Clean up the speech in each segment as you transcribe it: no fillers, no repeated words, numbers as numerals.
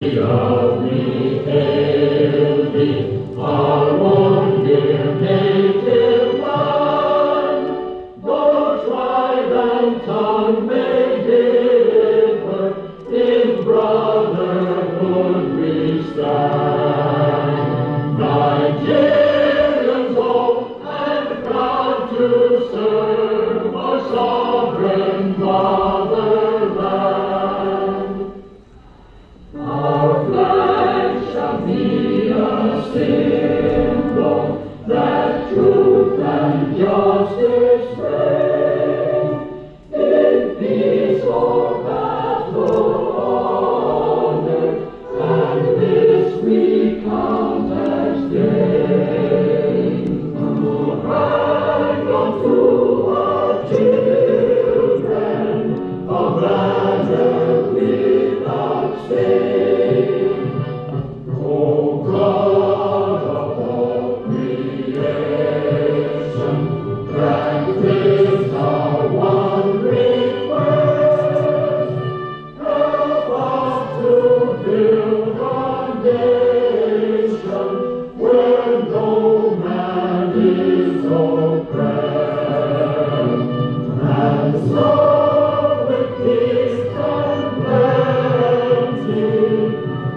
Shall we hail thee, our own dear native land? Though tribe and tongue may differ, in brotherhood we stand. Nigerians old and proud to serve our sovereign motherland. Our flag shall be a symbol that truth and justice reign. In peace or battle honor, and this we count as gain. To hang on to our children, a banner without stain. O God of all creation, grant this our one request. Help us to build our nation where no man is oppressed. And so with peace and plenty,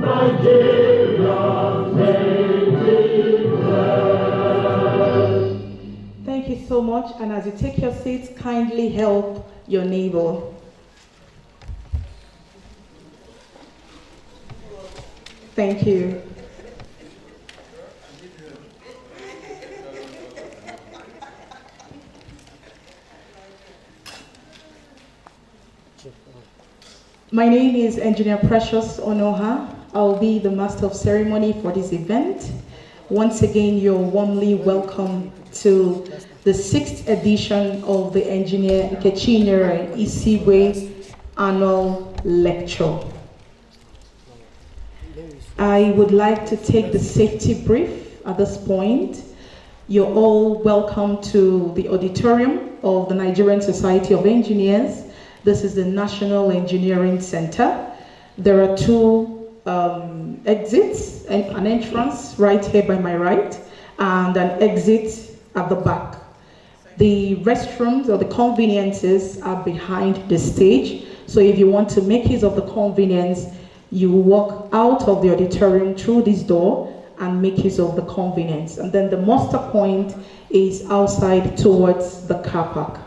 Nigeria's native land. Thank you so much, and as you take your seats, kindly help your neighbor. Thank you. My name is Engineer Precious Onoha. I'll be the Master of Ceremony for this event. Once again, you're warmly welcome to the 6th edition of the Engineer Nkechinyere Isigwe Annual Lecture. I would like to take the safety brief at this point. You're all welcome to the auditorium of the Nigerian Society of Engineers. This is the National Engineering Center. There are two exits, an entrance right here by my right, and an exit at the back. The restrooms or the conveniences are behind the stage. So if you want to make use of the convenience, you walk out of the auditorium through this door and make use of the convenience. And then the muster point is outside towards the car park.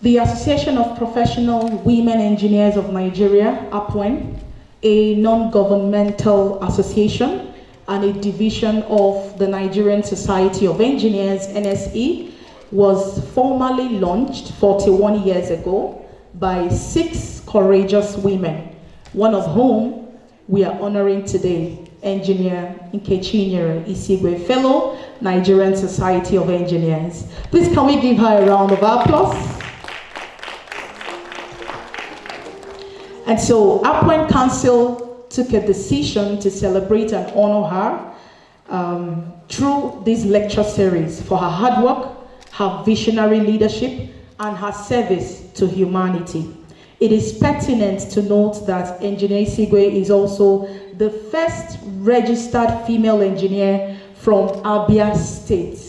The Association of Professional Women Engineers of Nigeria, APWEN, a non-governmental association and a division of the Nigerian Society of Engineers, NSE, was formally launched 41 years ago by 6 courageous women, one of whom we are honoring today, Engineer Nkechinyere Isigwe, fellow Nigerian Society of Engineers. Please can we give her a round of applause? And so APWEN Council took a decision to celebrate and honor her through this lecture series for her hard work, her visionary leadership, and her service to humanity. It is pertinent to note that Engineer Isigwe is also the first registered female engineer from Abia State.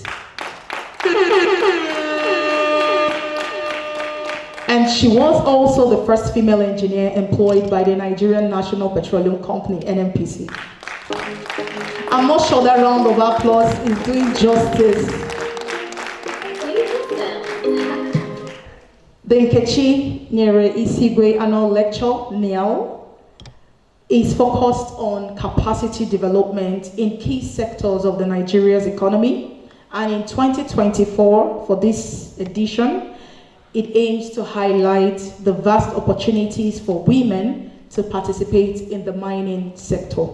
And she was also the first female engineer employed by the Nigerian National Petroleum Company, NNPC. I'm not sure that round of applause is doing justice. The Nkechinyere Isigwe Annual Lecture, NIAL, is focused on capacity development in key sectors of the Nigeria's economy. And in 2024, for this edition, it aims to highlight the vast opportunities for women to participate in the mining sector.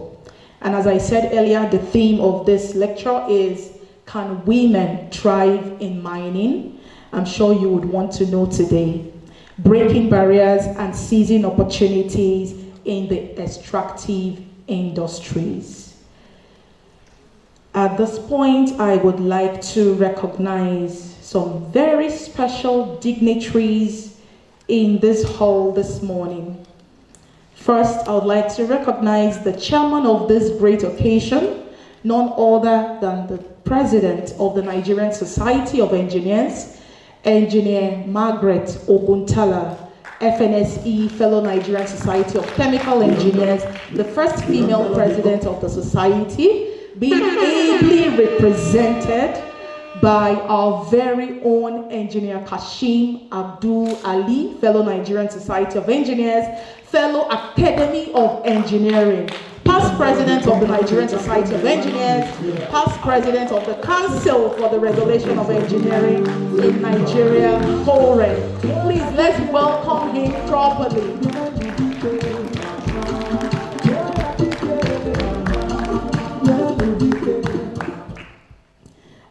And as I said earlier, the theme of this lecture is, can women thrive in mining? I'm sure you would want to know today. Breaking barriers and seizing opportunities in the extractive industries. At this point, I would like to recognize some very special dignitaries in this hall this morning. First, I would like to recognize the chairman of this great occasion, none other than the president of the Nigerian Society of Engineers, Engineer Margaret Oguntala, FNSE, fellow Nigerian Society of Chemical Engineers, the first female president of the society, being ably represented by our very own engineer Kashim Abdul Ali, fellow Nigerian Society of Engineers, fellow Academy of Engineering, past president of the Nigerian Society of Engineers, past president of the Council for the Regulation of Engineering in Nigeria, Engr. Please, let's welcome him properly.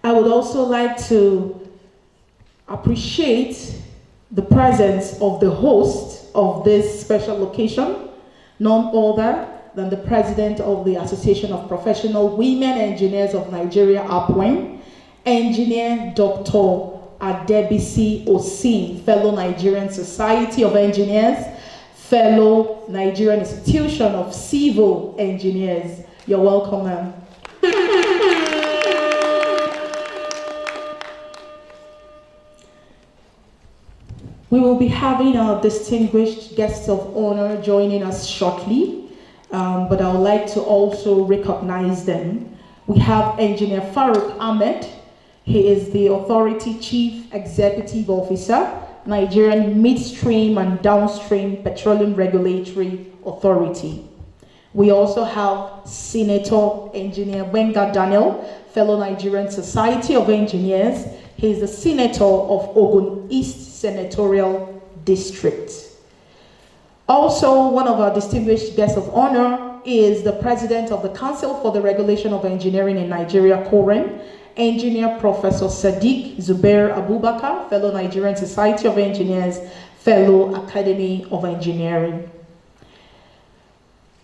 I would also like to appreciate the presence of the host of this special occasion, none other than the president of the Association of Professional Women Engineers of Nigeria, APWEN, Engineer Dr. Adebisi Osin, fellow Nigerian Society of Engineers, fellow Nigerian Institution of Civil Engineers. You're welcome, ma'am. We will be having our distinguished guests of honor joining us shortly, but I would like to also recognize them. We have Engineer Farouk Ahmed. He is the Authority Chief Executive Officer, Nigerian Midstream and Downstream Petroleum Regulatory Authority. We also have Senator Engineer Wenga Daniel, fellow Nigerian Society of Engineers. He is the Senator of Ogun East Senatorial District. Also, one of our distinguished guests of honor is the President of the Council for the Regulation of Engineering in Nigeria, COREN, Engineer Professor Sadiq Zubair Abubakar, fellow Nigerian Society of Engineers, fellow Academy of Engineering.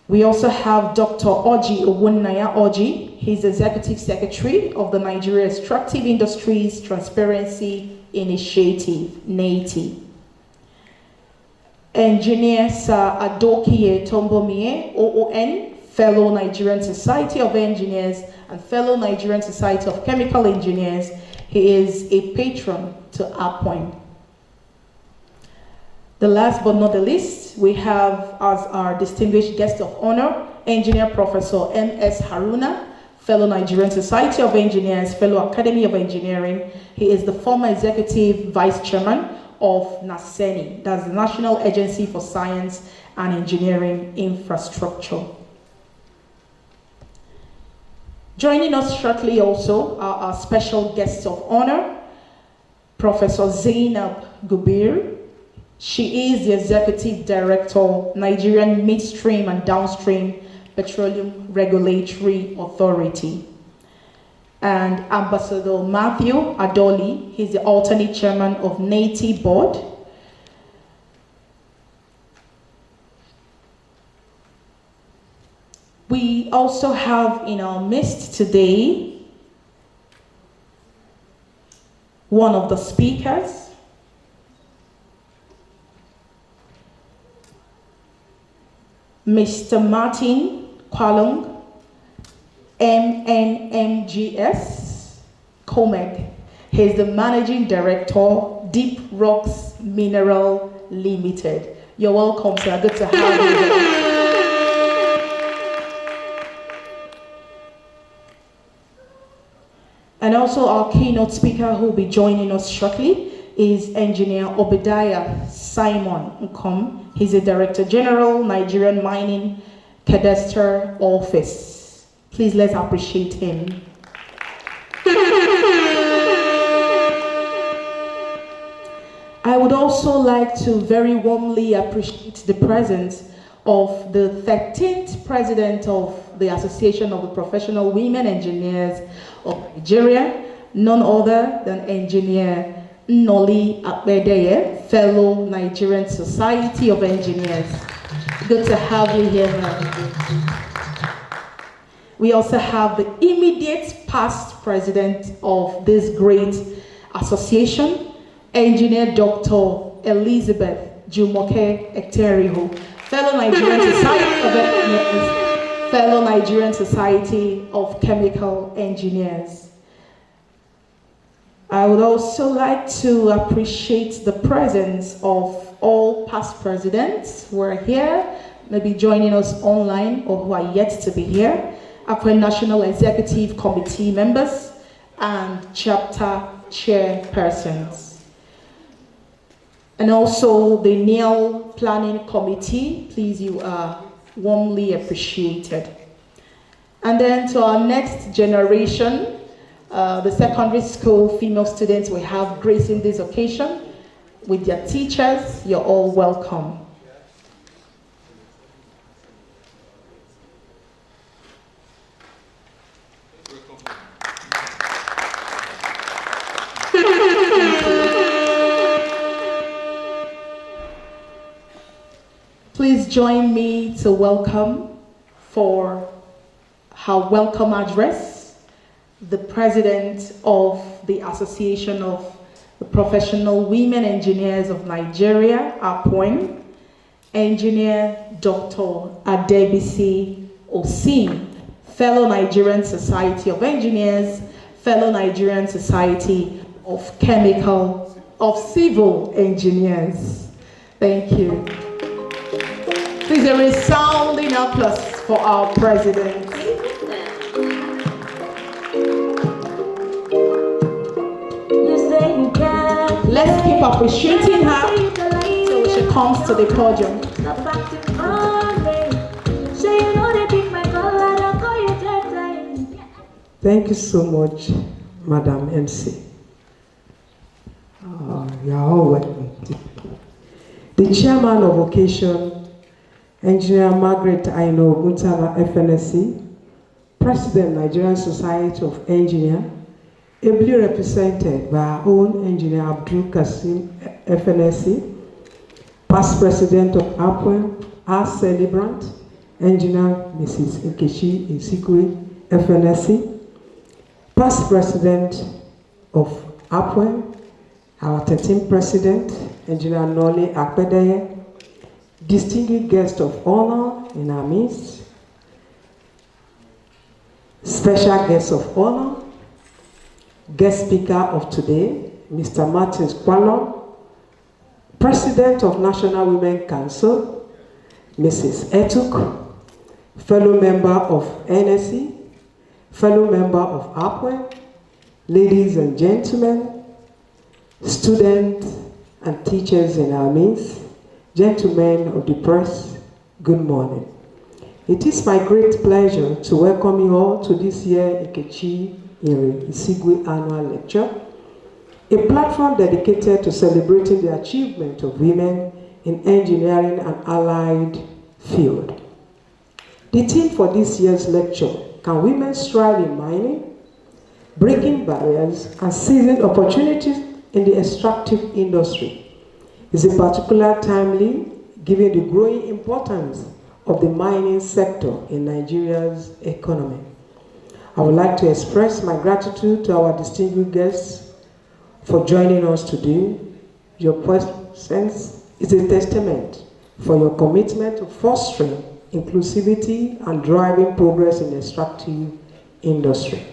We also have Dr. Oji Owunnaya Oji. He's Executive Secretary of the Nigeria Extractive Industries Transparency Initiative, NATI. Engineer Sir Adokiye Tombomie, OON, fellow Nigerian Society of Engineers and fellow Nigerian Society of Chemical Engineers. He is a patron to APWEN. The last but not the least, we have as our distinguished guest of honor, Engineer Professor M.S. Haruna, fellow Nigerian Society of Engineers, fellow Academy of Engineering. He is the former Executive Vice Chairman of NASENI, that's the National Agency for Science and Engineering Infrastructure. Joining us shortly also are our special guests of honor, Professor Zainab Gubir. She is the Executive Director, Nigerian Midstream and Downstream Petroleum Regulatory Authority. And Ambassador Matthew Adoli, he's the alternate chairman of NATI Board. We also have in our midst today one of the speakers, Mr. Martin Kwalung, MNMGS, COMEG. He's the Managing Director, Deep Rocks Mineral Limited. You're welcome, sir. Good to have you here. And also our keynote speaker who will be joining us shortly is Engineer Obadiah Simon Nkom. He's the Director General, Nigerian Mining Cadastre Office. Please let's appreciate him. I would also like to very warmly appreciate the presence of the 13th President of the Association of the Professional Women Engineers of Nigeria, none other than Engineer Noli Akbedeye, fellow Nigerian Society of Engineers. Good to have you here, ma'am. We also have the immediate past president of this great association, Engineer Dr. Elizabeth Jumoke Ekteriho, fellow Nigerian Society of Engineers, fellow Nigerian Society of Chemical Engineers. I would also like to appreciate the presence of all past presidents who are here, maybe joining us online or who are yet to be here, our National Executive Committee members and chapter chairpersons. And also the NEL Planning Committee, please, you are warmly appreciated. And then to our next generation, the secondary school female students we have gracing this occasion with their teachers, you're all welcome. Please join me to welcome for her welcome address the president of the Association of the Professional Women Engineers of Nigeria, APWEN, Engineer Dr. Adebisi Osin, fellow Nigerian Society of Engineers, fellow Nigerian Society of Civil Engineers. Thank you. Please, a resounding applause for our president. Let's keep appreciating her till she comes to the podium. Thank you so much, Madam MC. You are all welcome. The chairman of occasion, Engineer Margaret Aino Guntala FNSC, President, Nigerian Society of Engineers, ably represented by our own Engineer Abdul Kasim FNSC, past President of APWEN, our celebrant, Engineer Mrs. Nkechinyere Isigwe FNSC, past President of APWEN, our 13th President, Engineer Noli Akpedeye, distinguished guest of honor in our midst, special guest of honor, guest speaker of today, Mr. Martins Kwalon, President of National Women Council, Mrs. Etuk, fellow member of NSC, fellow member of APWEN, ladies and gentlemen, students and teachers in our midst, gentlemen of the press, good morning. It is my great pleasure to welcome you all to this year's Nkechinyere Isigwe annual lecture, a platform dedicated to celebrating the achievement of women in engineering and allied field. The theme for this year's lecture, Can Women Strive in Mining, Breaking Barriers and Seizing Opportunities in the Extractive Industry, is a particular timely given the growing importance of the mining sector in Nigeria's economy. I would like to express my gratitude to our distinguished guests for joining us today. Your presence is a testament for your commitment to fostering inclusivity and driving progress in the extractive industry.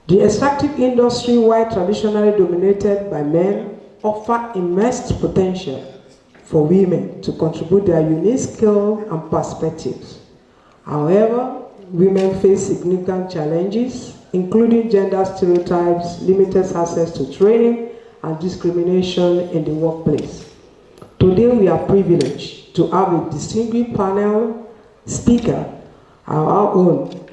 The extractive industry, while traditionally dominated by men, offer immense potential for women to contribute their unique skill and perspectives. However, women face significant challenges, including gender stereotypes, limited access to training, and discrimination in the workplace. Today, we are privileged to have a distinguished panel speaker, our own.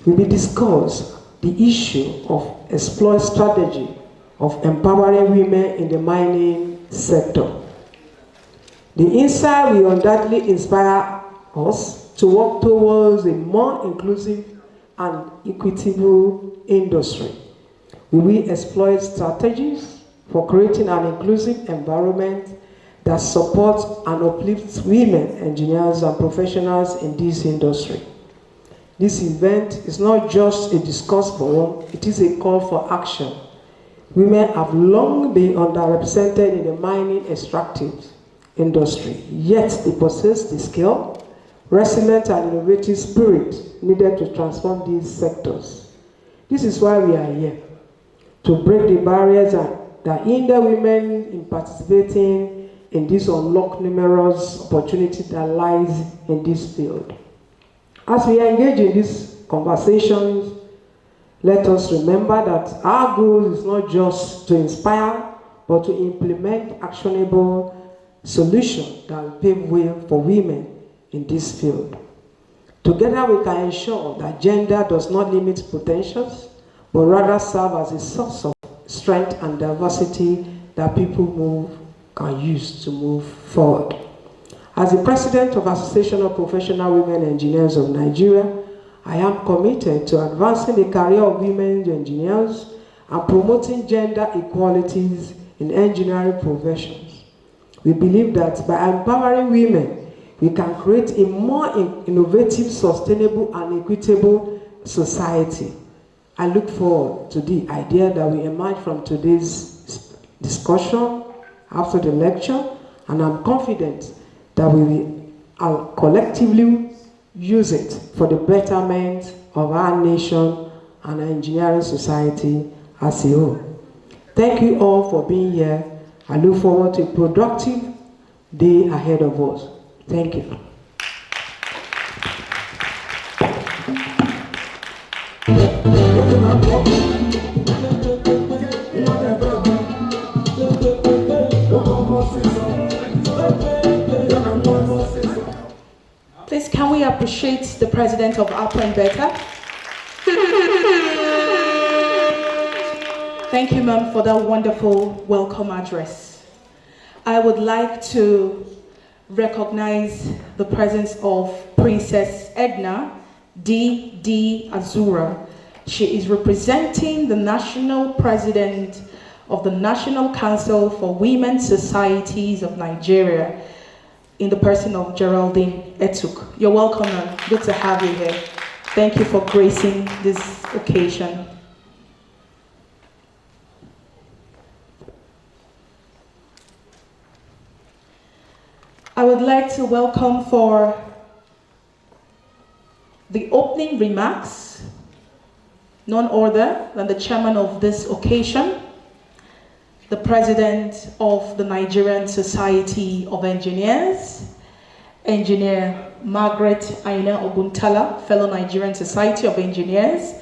We will discuss the issue of exploit strategy of empowering women in the mining sector. The insight will undoubtedly inspire us to work towards a more inclusive and equitable industry. We will exploit strategies for creating an inclusive environment that supports and uplifts women engineers and professionals in this industry. This event is not just a discourse forum, it is a call for action. Women have long been underrepresented in the mining extractive industry, yet they possess the skill, resilient and innovative spirit needed to transform these sectors. This is why we are here, to break the barriers that hinder women in participating in this unlock numerous opportunities that lies in this field. As we engage in these conversations, let us remember that our goal is not just to inspire, but to implement actionable solutions that will pave way for women in this field. Together we can ensure that gender does not limit potentials, but rather serve as a source of strength and diversity that people can use to move forward. As the president of Association of Professional Women Engineers of Nigeria, I am committed to advancing the career of women engineers and promoting gender equalities in engineering professions. We believe that by empowering women, we can create a more innovative, sustainable, and equitable society. I look forward to the idea that will emerge from today's discussion after the lecture, and I'm confident that we will collectively use it for the betterment of our nation and our engineering society as a whole. Thank you all for being here. I look forward to a productive day ahead of us. Thank you. Please, can we appreciate the president of APREN better? Thank you, ma'am, for that wonderful welcome address. I would like to recognize the presence of Princess Engr D. Azura. She is representing the national president of the National Council for Women Societies of Nigeria, in the person of Geraldine Etuk. You're welcome, ma'am. Good to have you here. Thank you for gracing this occasion. I would like to welcome for the opening remarks none other than the chairman of this occasion, the president of the Nigerian Society of Engineers, Engineer Margaret Aina Oguntala, fellow Nigerian Society of Engineers,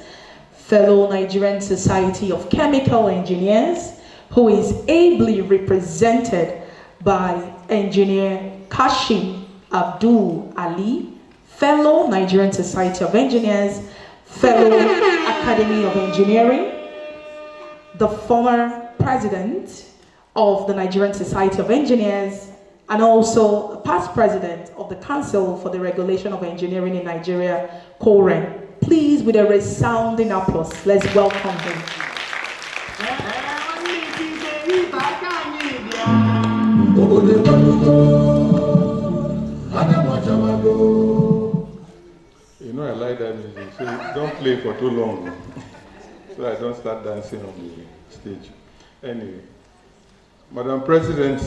fellow Nigerian Society of Chemical Engineers, who is ably represented by Engineer Kashim Abdul Ali, fellow Nigerian Society of Engineers, fellow Academy of Engineering, the former president of the Nigerian Society of Engineers, and also the past president of the Council for the Regulation of Engineering in Nigeria, COREN. Please, with a resounding applause, let's welcome him. You know I like that music, so don't play for too long, so I don't start dancing on the stage. Anyway, Madam President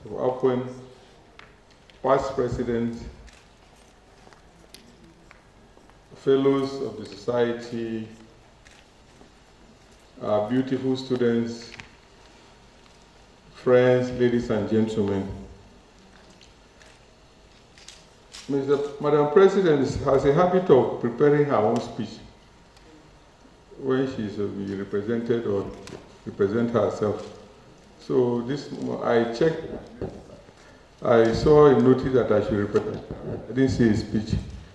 of APREN, past president, fellows of the society, our beautiful students, friends, ladies and gentlemen. Madam President has a habit of preparing her own speech when she will be represented or represent herself. So this, I checked, I saw a notice that I should represent. I didn't see a speech.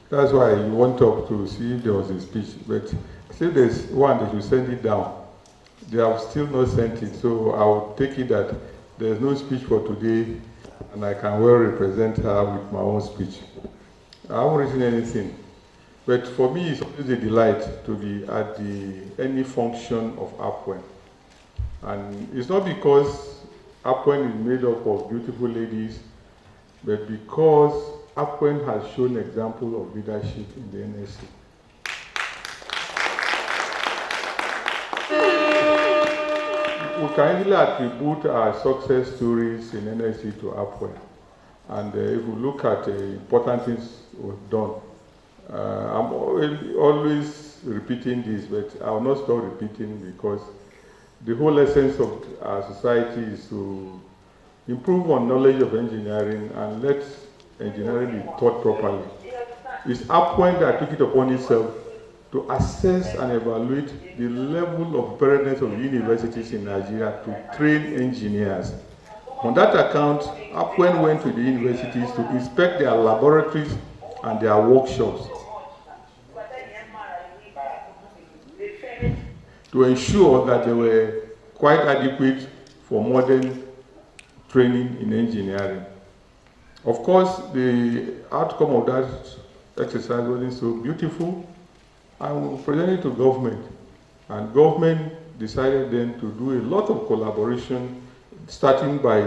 That's why I went up to see if there was a speech. But still there's one, they should send it down. They have still not sent it, so I will take it that there's no speech for today, and I can well represent her with my own speech. I haven't written anything, but for me it's always a delight to be at any function of APREN. And it's not because APREN is made up of beautiful ladies, but because APREN has shown example of leadership in the NSC. We can easily attribute our success stories in NSC to Upwell. And if we look at the important things we've done, I'm always repeating this, but I'll not stop repeating because the whole essence of our society is to improve on knowledge of engineering and let engineering be taught properly. It's Upwell that took it upon itself to assess and evaluate the level of preparedness of universities in Nigeria to train engineers. On that account, Upwell went to the universities to inspect their laboratories and their workshops to ensure that they were quite adequate for modern training in engineering. Of course, the outcome of that exercise wasn't so beautiful, and we presented it to government. And government decided then to do a lot of collaboration, starting by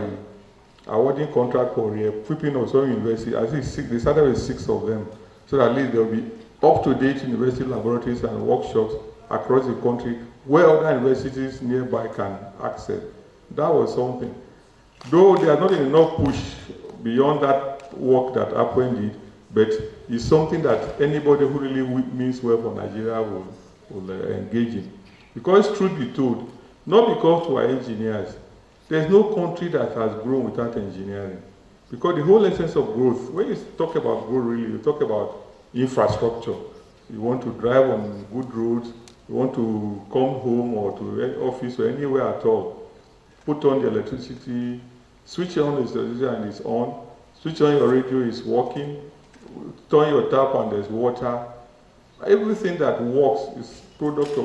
awarding contract for re-equipping of some universities. I think they started with 6 of them, so that at least there will be up-to-date university laboratories and workshops across the country where other universities nearby can access. That was something. Though there are not enough push beyond that work that Upwell did, but it's something that anybody who really means well for Nigeria will engage in. Because truth be told, not because we are engineers, there's no country that has grown without engineering. Because the whole essence of growth, when you talk about growth really, you talk about infrastructure. You want to drive on good roads, you want to come home or to an office or anywhere at all, put on the electricity, switch on the electricity and it's on, switch on your radio, it's working, turn your tap and there's water. Everything that works is a product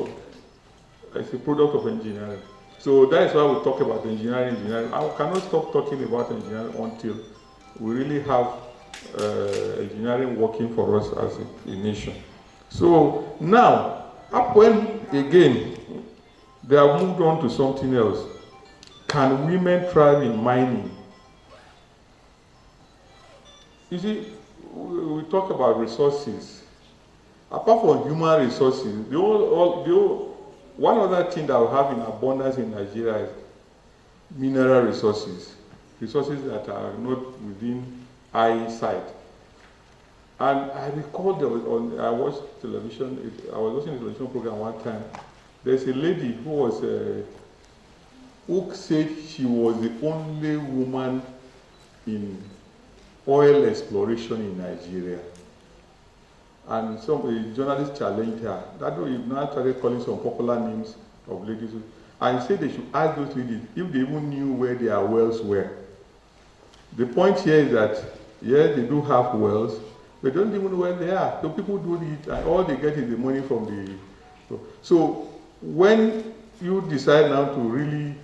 of engineering. So that is why we talk about engineering. I cannot stop talking about engineering until we really have engineering working for us as a nation. So now, Upwell again, they have moved on to something else. Can women thrive in mining? You see, we talk about resources. Apart from human resources, one other thing that we have in abundance in Nigeria is mineral resources. Resources that are not within eyesight. And I recall I watched television, I was watching a television program one time. There's a lady who said she was the only woman in oil exploration in Nigeria. And a journalist challenged her. That way, he now started calling some popular names of ladies. And he said they should ask those ladies if they even knew where their wells were. The point here is that, yes, they do have wells, but they don't even know where they are. So people do it, and all they get is the money from the... So when you decide now to really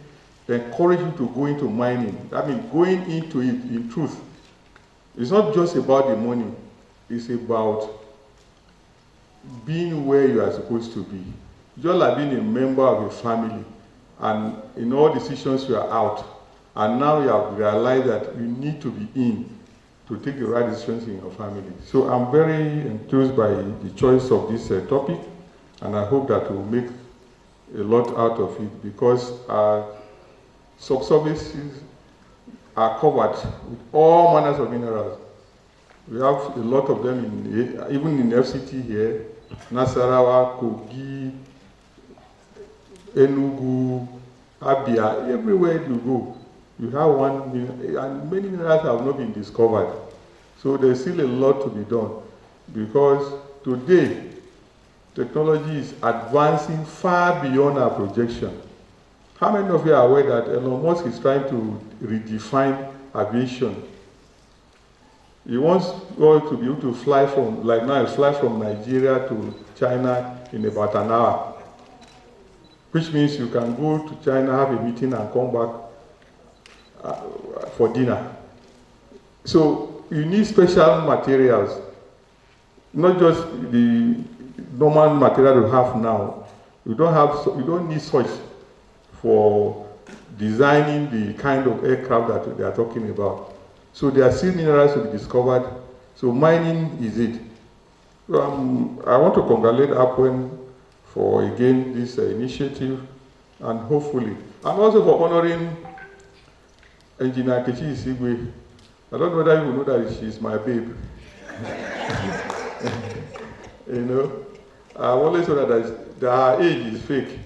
encourage you to go into mining, I mean, going into it in truth, it's not just about the money, it's about being where you are supposed to be. Just like being a member of a family, and in all decisions you are out, and now you have realized that you need to be in to take the right decisions in your family. So I'm very enthused by the choice of this topic, and I hope that we'll make a lot out of it, because our sub-services are covered with all manners of minerals. We have a lot of them even in FCT here, Nasarawa, Kogi, Enugu, Abia, everywhere you go, you have one, and many minerals have not been discovered. So there's still a lot to be done, because today, technology is advancing far beyond our projection. How many of you are aware that Elon Musk is trying to redefine aviation? He wants us to be able to fly from, like now, fly from Nigeria to China in about an hour, which means you can go to China, have a meeting, and come back for dinner. So you need special materials, not just the normal material you have now. You don't need such for designing the kind of aircraft that they are talking about. So there are still minerals to be discovered. So mining is it. I want to congratulate Upwell for again this initiative, and hopefully, and also for honoring Engineer Nkechinyere Isigwe. I don't know whether you know that she's my babe. You know, I've always thought that her age is fake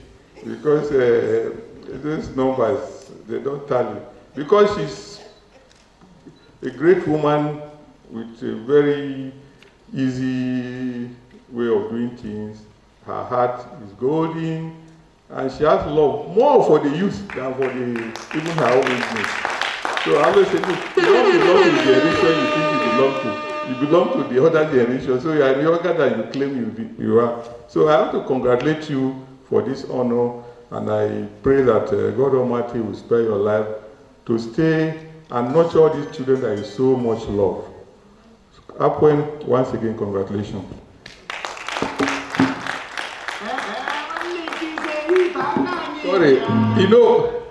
because these numbers, they don't tally. Because she's a great woman with a very easy way of doing things. Her heart is golden, and she has love more for the youth than for even her own business. So I always say, look, you don't belong to the generation you think you belong to. You belong to the other generation, so you are younger than you claim you are. So I have to congratulate you for this honor, and I pray that God Almighty will spare your life to stay and nurture all these children that you so much love. Apwen, once again, congratulations. Sorry, you know,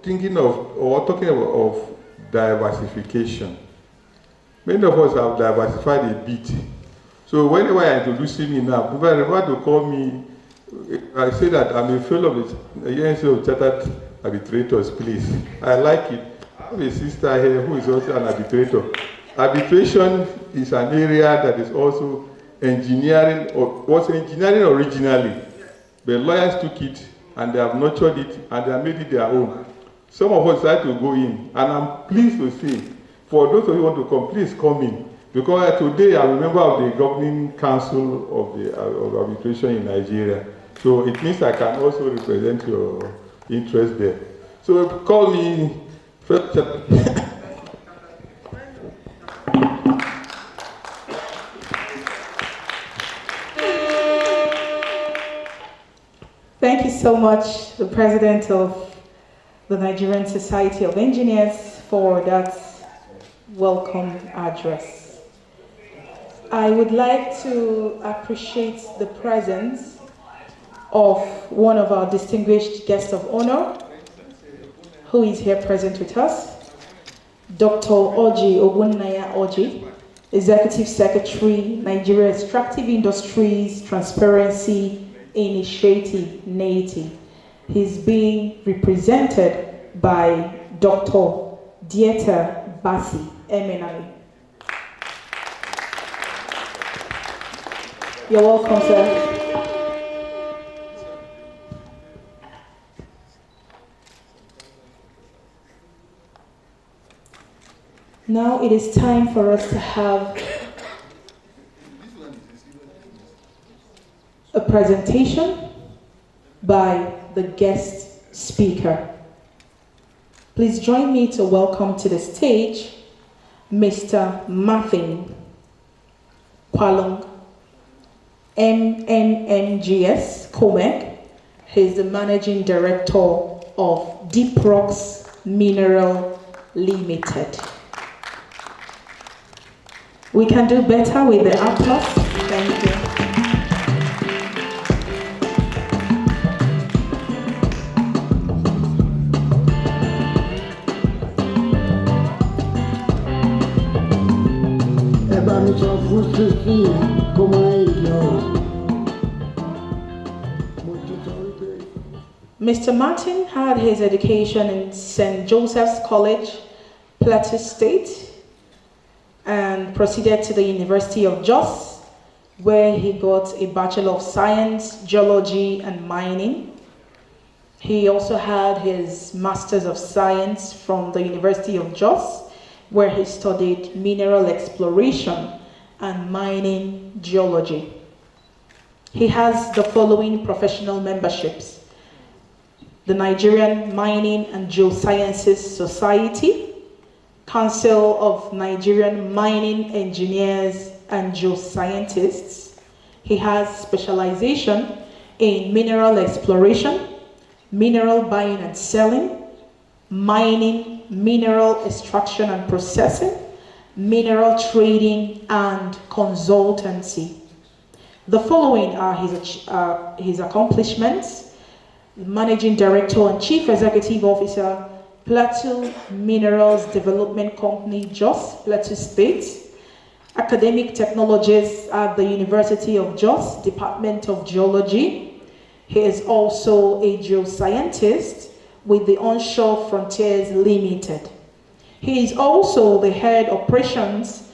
thinking of or talking of diversification. Many of us have diversified a bit. So whenever I introduce me now, people are about to call me, I say that I'm a fellow of the Agency of Chartered Arbitrators, please. I like it. I have a sister here who is also an arbitrator. Arbitration is an area that is also engineering, or was engineering originally. The lawyers took it and they have nurtured it and they have made it their own. Some of us decided to go in, and I'm pleased to say, for those of you who want to come, please come in. Because today I'm a member of the governing council of arbitration in Nigeria. So it means I can also represent your interest there. So call me. Thank you so much, the President of the Nigerian Society of Engineers, for that welcome address. I would like to appreciate the presence of one of our distinguished guests of honor, who is here present with us, Dr. Oji Ogunnaya Oji, Executive Secretary, Nigeria Extractive Industries Transparency Initiative, NEITI. He's being represented by Dr. Dieter Bassi, eminently. You're welcome, sir. Now it is time for us to have a presentation by the guest speaker. Please join me to welcome to the stage Mr. Martin Kwalong, MNMGS COMEC. He's the Managing Director of Deep Rocks Mineral Limited. We can do better with the applause. Thank you. Mr. Martin had his education in St. Joseph's College, Plateau State, and proceeded to the University of Jos, where he got a Bachelor of Science, Geology and Mining. He also had his Masters of Science from the University of Jos, where he studied mineral exploration and mining geology. He has the following professional memberships: the Nigerian Mining and Geosciences Society, Council of Nigerian Mining Engineers and Geoscientists. He has specialization in mineral exploration, mineral buying and selling, mining, mineral extraction and processing, mineral trading and consultancy. The following are his accomplishments: Managing Director and Chief Executive Officer, Plateau Minerals Development Company, Jos, Plateau State. academic technologist at the University of Jos, Department of Geology. He is also a geoscientist with the Onshore Frontiers Limited. He is also the head operations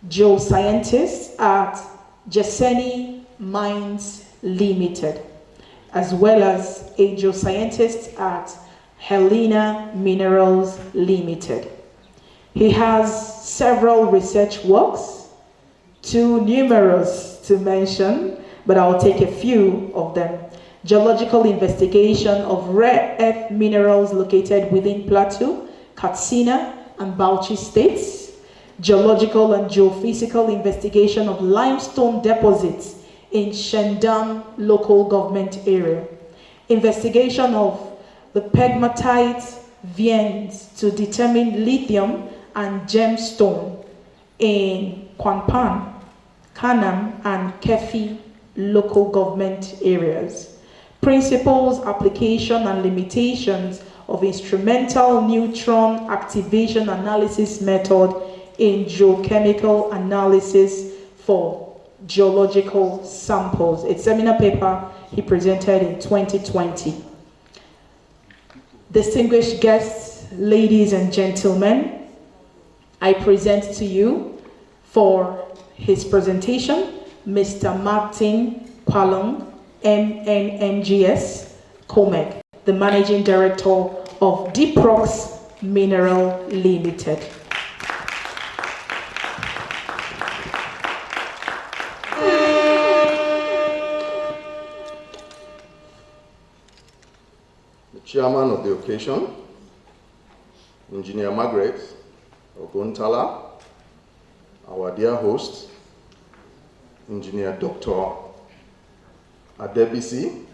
geoscientist at Jeseni Mines Limited, as well as a geoscientist at Helena Minerals Limited. He has several research works, too numerous to mention, but I'll take a few of them. Geological investigation of rare earth minerals located within Plateau, Katsina, and Bauchi states. Geological and geophysical investigation of limestone deposits in Shandam local government area. Investigation of the pegmatite veins to determine lithium and gemstone in Kwanpan, Kanam, and Kefi local government areas. Principles, application, and limitations of instrumental neutron activation analysis method in geochemical analysis for geological samples. A seminar paper he presented in 2020. Distinguished guests, ladies and gentlemen, I present to you for his presentation, Mr. Martin Kwalong, MNNGS, COMEG, the Managing Director of Deeprox Mineral Limited. The chairman of the occasion, Engineer Margaret Oguntala, our dear host, Engineer Dr. Adebisi,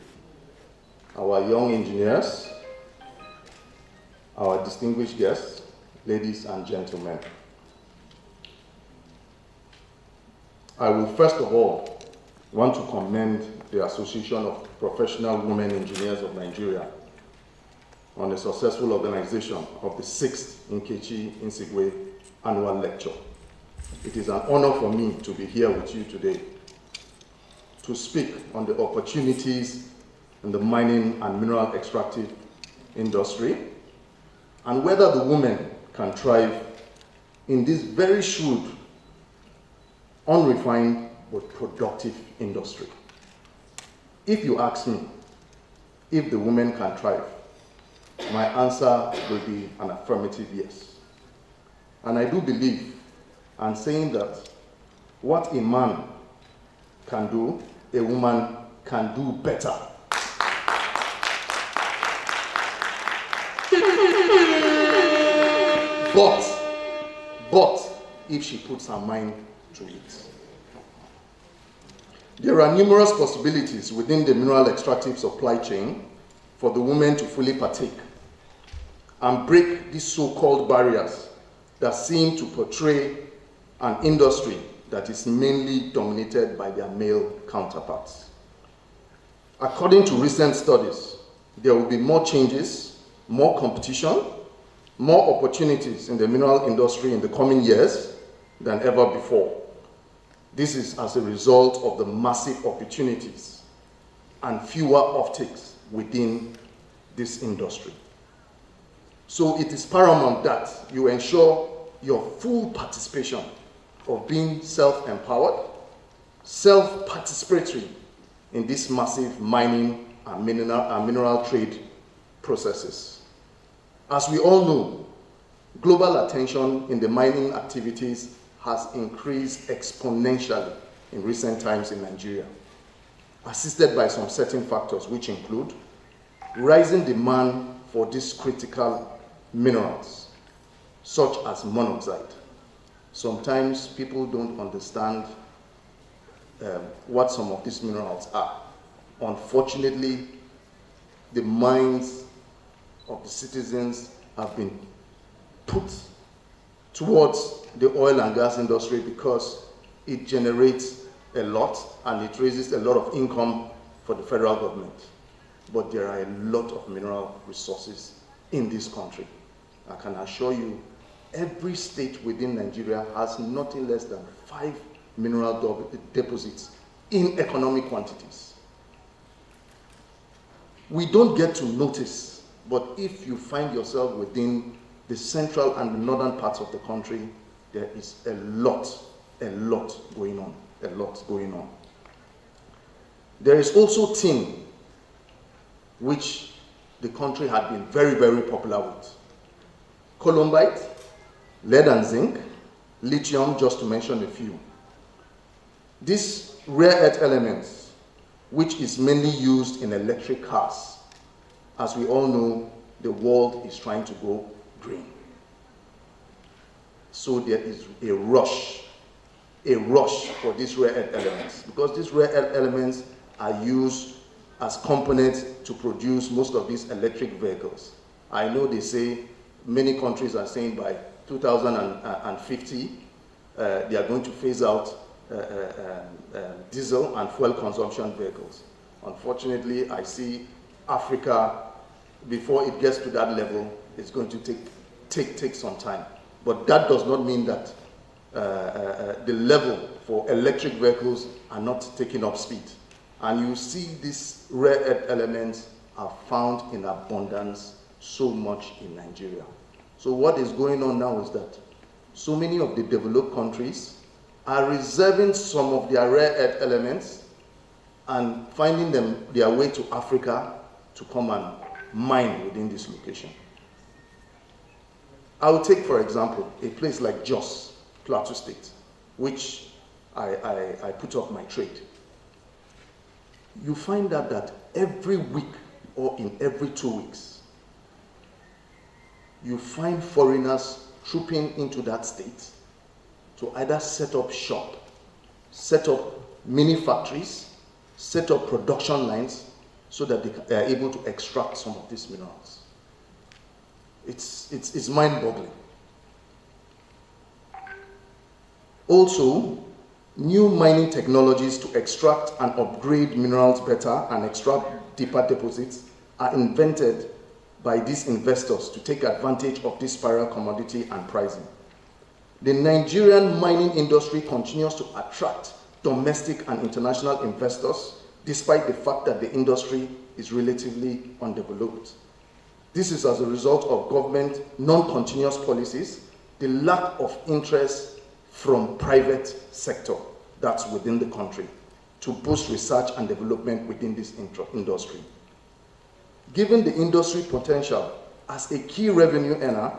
our young engineers, our distinguished guests, ladies and gentlemen. I will first of all want to commend the Association of Professional Women Engineers of Nigeria on the successful organization of the 6th Nkechinyere Isigwe annual lecture. It is an honor for me to be here with you today to speak on the opportunities in the mining and mineral extractive industry and whether the women can thrive in this very shrewd, unrefined but productive industry. If you ask me if the women can thrive, my answer will be an affirmative yes. And I do believe and saying that what a man can do, a woman can do better. But if she puts her mind to it. There are numerous possibilities within the mineral extractive supply chain for the women to fully partake and break these so-called barriers that seem to portray an industry that is mainly dominated by their male counterparts. According to recent studies, there will be more changes, more competition, more opportunities in the mineral industry in the coming years than ever before. This is as a result of the massive opportunities and fewer offtakes within this industry. So it is paramount that you ensure your full participation of being self-empowered, self-participatory in this massive mining and mineral trade processes. As we all know, global attention in the mining activities has increased exponentially in recent times in Nigeria, assisted by some certain factors which include rising demand for these critical minerals, such as monoxide. Sometimes people don't understand what some of these minerals are. Unfortunately, the minds of the citizens have been put towards the oil and gas industry because it generates a lot and it raises a lot of income for the federal government. But there are a lot of mineral resources in this country. I can assure you every state within Nigeria has nothing less than 5 mineral deposits in economic quantities. We don't get to notice, but if you find yourself within the central and the northern parts of the country, there is a lot going on, There is also tin, which the country had been very, very popular with. Columbite, lead and zinc, lithium, just to mention a few. These rare earth elements, which is mainly used in electric cars, as we all know, the world is trying to go green. So there is a rush for these rare earth elements, because these rare earth elements are used as components to produce most of these electric vehicles. I know they say, many countries are saying by 2050, they are going to phase out diesel and fuel consumption vehicles. Unfortunately, I see Africa, before it gets to that level, it's going to take some time. But that does not mean that the level for electric vehicles are not taking up speed. And you see these rare earth elements are found in abundance so much in Nigeria. So what is going on now is that so many of the developed countries are reserving some of their rare earth elements and finding their way to Africa to come and mine within this location. I will take, for example, a place like Jos, Plateau State, which I put up my trade. You find out that every week or in every 2 weeks, you find foreigners trooping into that state to either set up shop, set up mini factories, set up production lines so that they are able to extract some of these minerals. It's mind-boggling. Also, new mining technologies to extract and upgrade minerals better and extract deeper deposits are invented by these investors to take advantage of this spiral commodity and pricing. The Nigerian mining industry continues to attract domestic and international investors despite the fact that the industry is relatively undeveloped. This is as a result of government non-continuous policies, the lack of interest from private sector that's within the country to boost research and development within this industry. Given the industry potential as a key revenue earner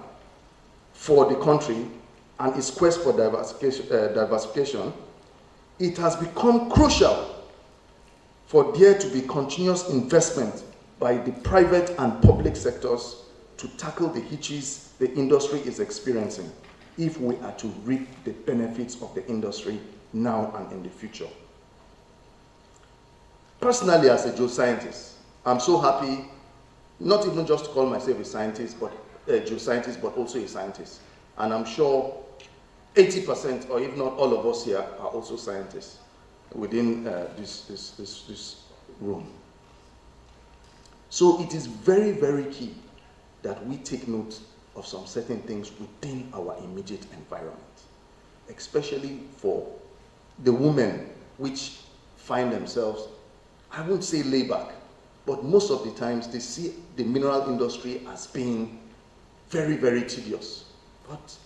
for the country and its quest for diversification, it has become crucial for there to be continuous investment by the private and public sectors to tackle the hitches the industry is experiencing if we are to reap the benefits of the industry now and in the future. Personally, as a geoscientist, I'm so happy not even just to call myself a scientist, but a geoscientist, but also a scientist. And I'm sure 80%, or if not all of us here, are also scientists within this room. So it is very, very key that we take note of some certain things within our immediate environment, especially for the women which find themselves, I won't say lay back, but most of the times they see the mineral industry as being very, very tedious. But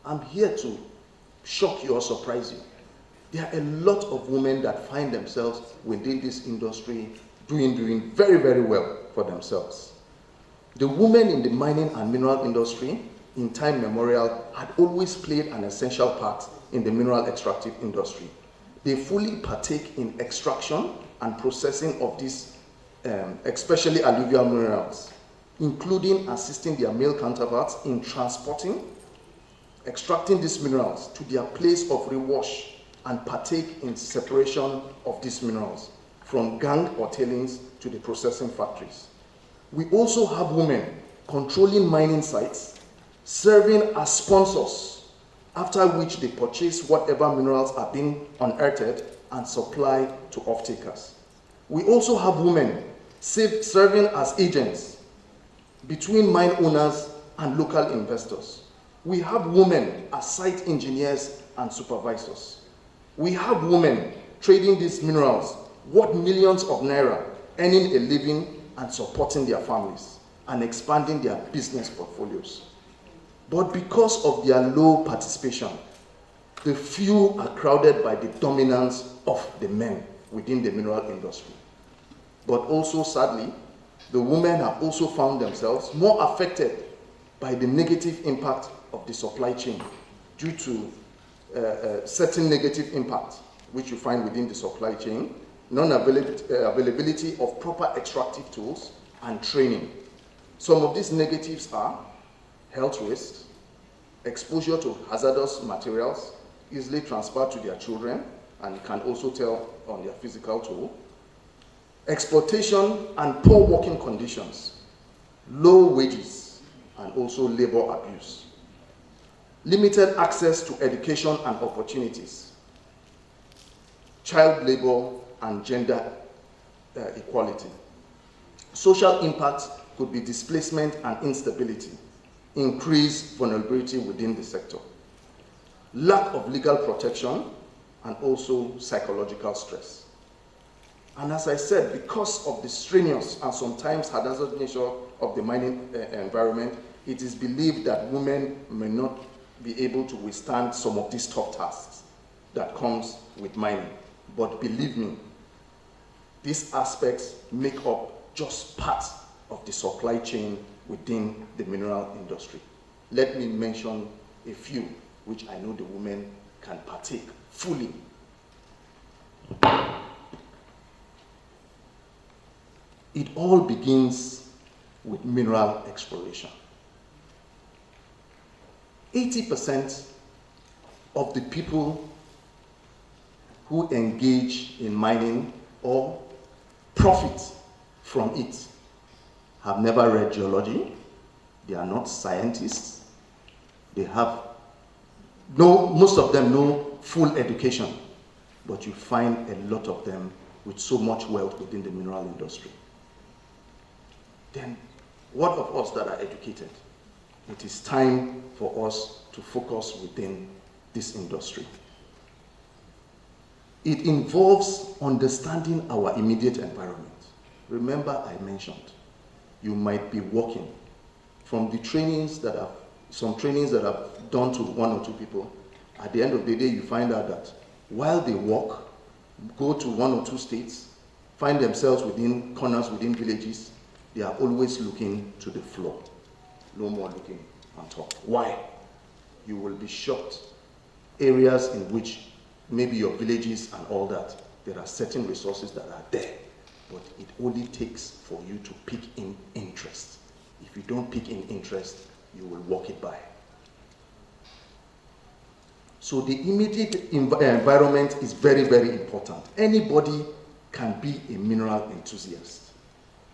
I'm here to shock you or surprise you. There are a lot of women that find themselves within this industry doing very, very well for themselves. The women in the mining and mineral industry, in time memorial, had always played an essential part in the mineral extractive industry. They fully partake in extraction and processing of these, especially alluvial minerals, including assisting their male counterparts in transporting, extracting these minerals to their place of rewash and partake in separation of these minerals from gang or tailings to the processing factories. We also have women controlling mining sites, serving as sponsors, after which they purchase whatever minerals are being unearthed and supply to off-takers. We also have women serving as agents between mine owners and local investors. We have women as site engineers and supervisors. We have women trading these minerals worth millions of naira, earning a living and supporting their families and expanding their business portfolios. But because of their low participation, the few are crowded by the dominance of the men within the mineral industry. But also, sadly, the women have also found themselves more affected by the negative impact of the supply chain due to certain negative impact which you find within the supply chain, non-availability of proper extractive tools and training. Some of these negatives are health risks, exposure to hazardous materials, easily transferred to their children, and you can also tell on their physical tool, exploitation and poor working conditions, low wages, and also labor abuse, limited access to education and opportunities, child labor and gender equality. Social impacts could be displacement and instability, increased vulnerability within the sector, lack of legal protection, and also psychological stress. And as I said, because of the strenuous and sometimes hazardous nature of the mining environment, it is believed that women may not be able to withstand some of these tough tasks that comes with mining. But believe me, these aspects make up just part of the supply chain within the mineral industry. Let me mention a few which I know the women can partake fully. It all begins with mineral exploration. 80% of the people who engage in mining or profit from it have never read geology, they are not scientists, they have most of them no full education, but you find a lot of them with so much wealth within the mineral industry. Then what of us that are educated? It is time for us to focus within this industry. It involves understanding our immediate environment. Remember, I mentioned, you might be working from the trainings that I've done to one or two people. At the end of the day, you find out that while they work, go to one or two states, find themselves within corners, within villages, they are always looking to the floor, no more looking on top. Why? You will be shocked. Areas in which maybe your villages and all that, there are certain resources that are there, but it only takes for you to pick in interest. If you don't pick in interest, you will walk it by. So the immediate environment is very, very important. Anybody can be a mineral enthusiast.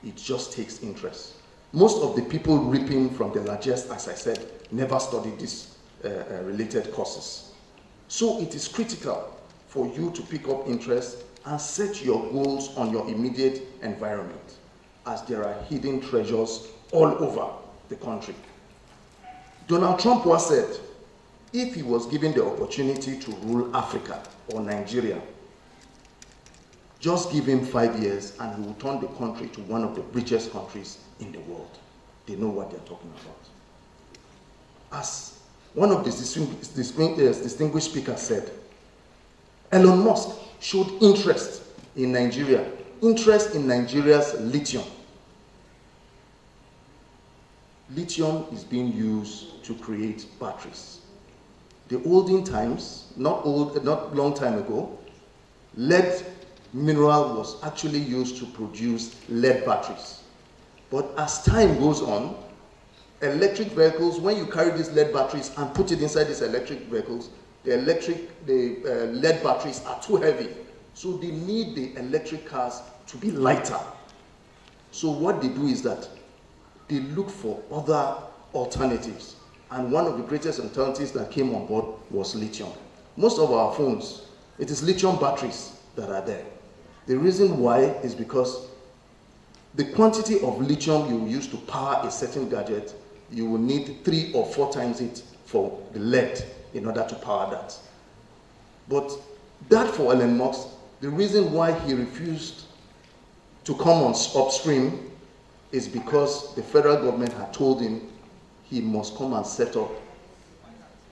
It just takes interest. Most of the people reaping from the largest, as I said, never studied these related courses. So it is critical for you to pick up interest and set your goals on your immediate environment, as there are hidden treasures all over the country. Donald Trump once said, if he was given the opportunity to rule Africa or Nigeria, just give him 5 years and he will turn the country to one of the richest countries in the world. They know what they're talking about. As one of the distinguished speakers said, Elon Musk showed interest in Nigeria, interest in Nigeria's lithium. Lithium is being used to create batteries. The olden times, not long time ago, lead mineral was actually used to produce lead batteries. But as time goes on, electric vehicles, when you carry these lead batteries and put it inside these electric vehicles, the lead batteries are too heavy. So they need the electric cars to be lighter. So what they do is that they look for other alternatives. And one of the greatest alternatives that came on board was lithium. Most of our phones, it is lithium batteries that are there. The reason why is because the quantity of lithium you use to power a certain gadget, you will need 3 or 4 times it for the lead in order to power that. But that for Elon Musk, the reason why he refused to come on upstream is because the federal government had told him he must come and set up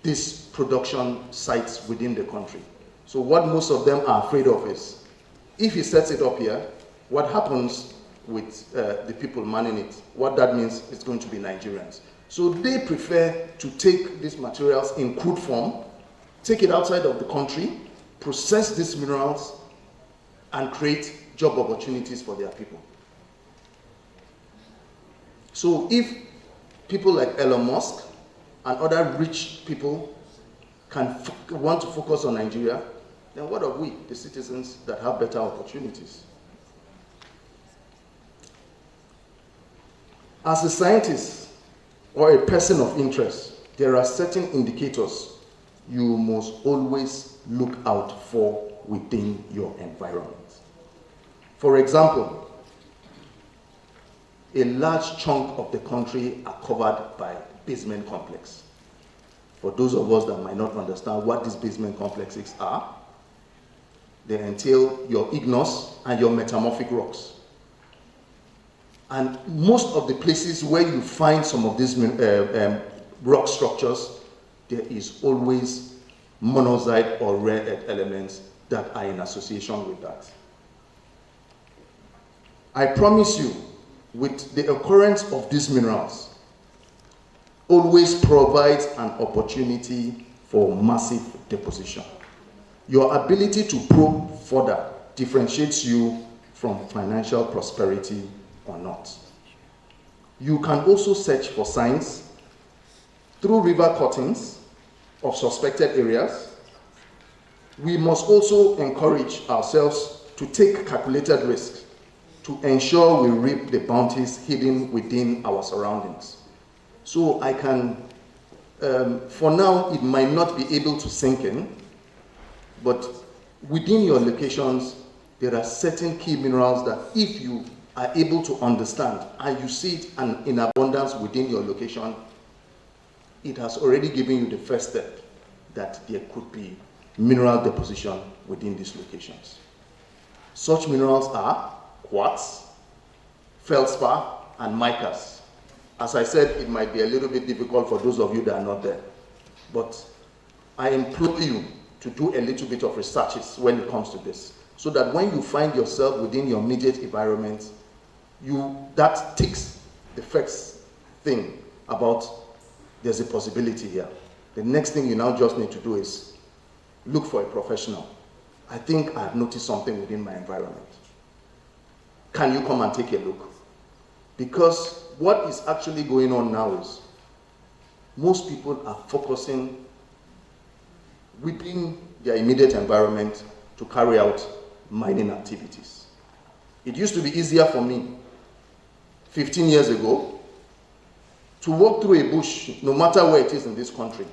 these production sites within the country. So what most of them are afraid of is, if he sets it up here, what happens with the people manning it? What that means is going to be Nigerians. So they prefer to take these materials in crude form, take it outside of the country, process these minerals, and create job opportunities for their people. So if people like Elon Musk and other rich people can want to focus on Nigeria, then what of we, the citizens that have better opportunities? As a scientist or a person of interest, there are certain indicators you must always look out for within your environment. For example, a large chunk of the country are covered by basement complex. For those of us that might not understand what these basement complexes are, they entail your igneous and your metamorphic rocks. And most of the places where you find some of these rock structures, there is always monazite or rare earth elements that are in association with that. I promise you, with the occurrence of these minerals, always provides an opportunity for massive deposition. Your ability to probe further differentiates you from financial prosperity or not. You can also search for signs through river cuttings of suspected areas. We must also encourage ourselves to take calculated risks to ensure we reap the bounties hidden within our surroundings. So I can, for now, it might not be able to sink in, but within your locations, there are certain key minerals that if you are able to understand and you see it in abundance within your location, it has already given you the first step that there could be mineral deposition within these locations. Such minerals are quartz, feldspar, and micas. As I said, it might be a little bit difficult for those of you that are not there, but I implore you to do a little bit of researches when it comes to this, so that when you find yourself within your immediate environment, that ticks the first thing about there's a possibility here. The next thing you now just need to do is look for a professional. I think I've noticed something within my environment. Can you come and take a look? Because what is actually going on now is most people are focusing within their immediate environment to carry out mining activities. It used to be easier for me 15 years ago to walk through a bush, no matter where it is in this country.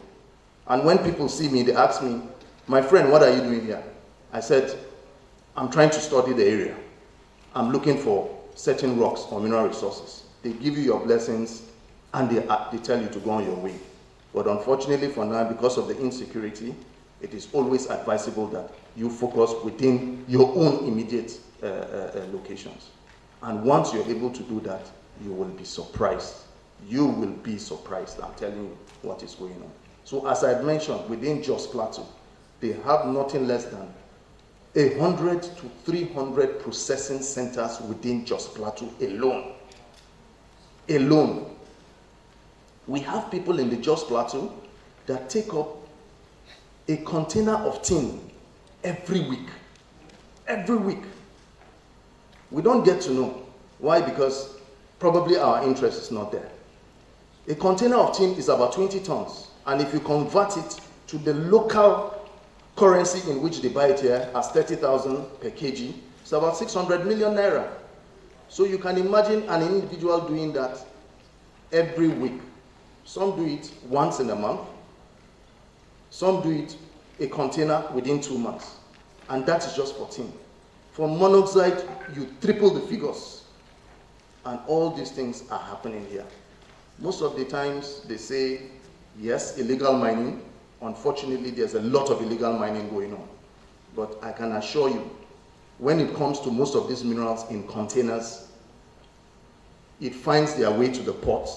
And when people see me, they ask me, "My friend, what are you doing here?" I said, "I'm trying to study the area. I'm looking for certain rocks or mineral resources." They give you your blessings and they tell you to go on your way. But unfortunately for now, because of the insecurity, it is always advisable that you focus within your own immediate locations. And once you're able to do that, you will be surprised. You will be surprised, I'm telling you what is going on. So as I mentioned, within Jos Plateau, they have nothing less than 100 to 300 processing centers within Jos Plateau alone. We have people in the Jos Plateau that take up a container of tin every week. Every week. We don't get to know. Why? Because probably our interest is not there. A container of tin is about 20 tons. And if you convert it to the local currency in which they buy it here as 30,000 per kg, it's about 600 million naira. So you can imagine an individual doing that every week. Some do it once in a month. Some do it a container within 2 months. And that is just for tin. For monoxide, you triple the figures. And all these things are happening here. Most of the times they say Yes, illegal mining. Unfortunately, there's a lot of illegal mining going on. But I can assure you, when it comes to most of these minerals in containers, it finds their way to the port.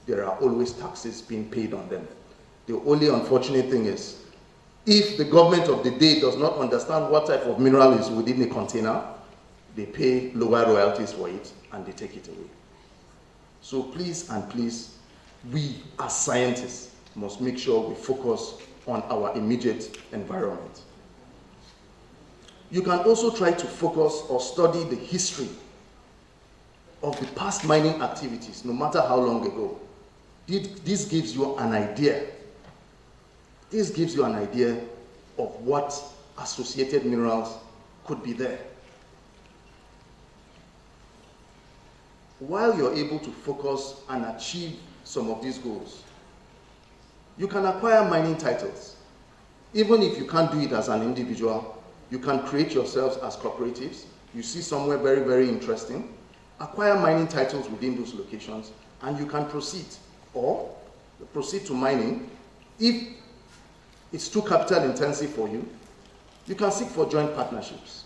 There are always taxes being paid on them. The only unfortunate thing is, if the government of the day does not understand what type of mineral is within a container, they pay lower royalties for it and they take it away. So please and please, we as scientists must make sure we focus on our immediate environment. You can also try to focus or study the history of the past mining activities, no matter how long ago. This gives you an idea. This gives you an idea of what associated minerals could be there. While you're able to focus and achieve some of these goals, you can acquire mining titles. Even if you can't do it as an individual, you can create yourselves as cooperatives. You see somewhere very, very interesting, acquire mining titles within those locations, and you can proceed. Or proceed to mining. If it's too capital intensive for you, you can seek for joint partnerships.